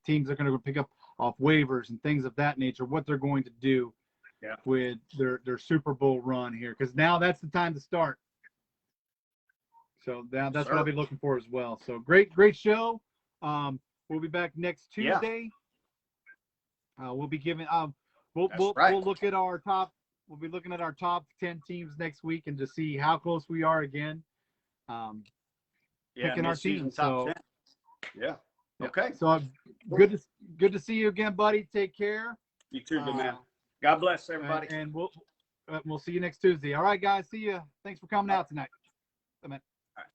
teams that are going to pick up off waivers and things of that nature, what they're going to do with their Super Bowl run here. Because now that's the time to start. So that's what I'll be looking for as well. So great show. We'll be back next Tuesday. We'll be giving we'll look at our top. We'll be looking at our top 10 teams next week and to see how close we are again. Picking our team. Top 10. Yeah. Okay. So good to see you again, buddy. Take care. You too, good man. God bless everybody. And we'll see you next Tuesday. All right, guys. See you. Thanks for coming out tonight. Bye, man.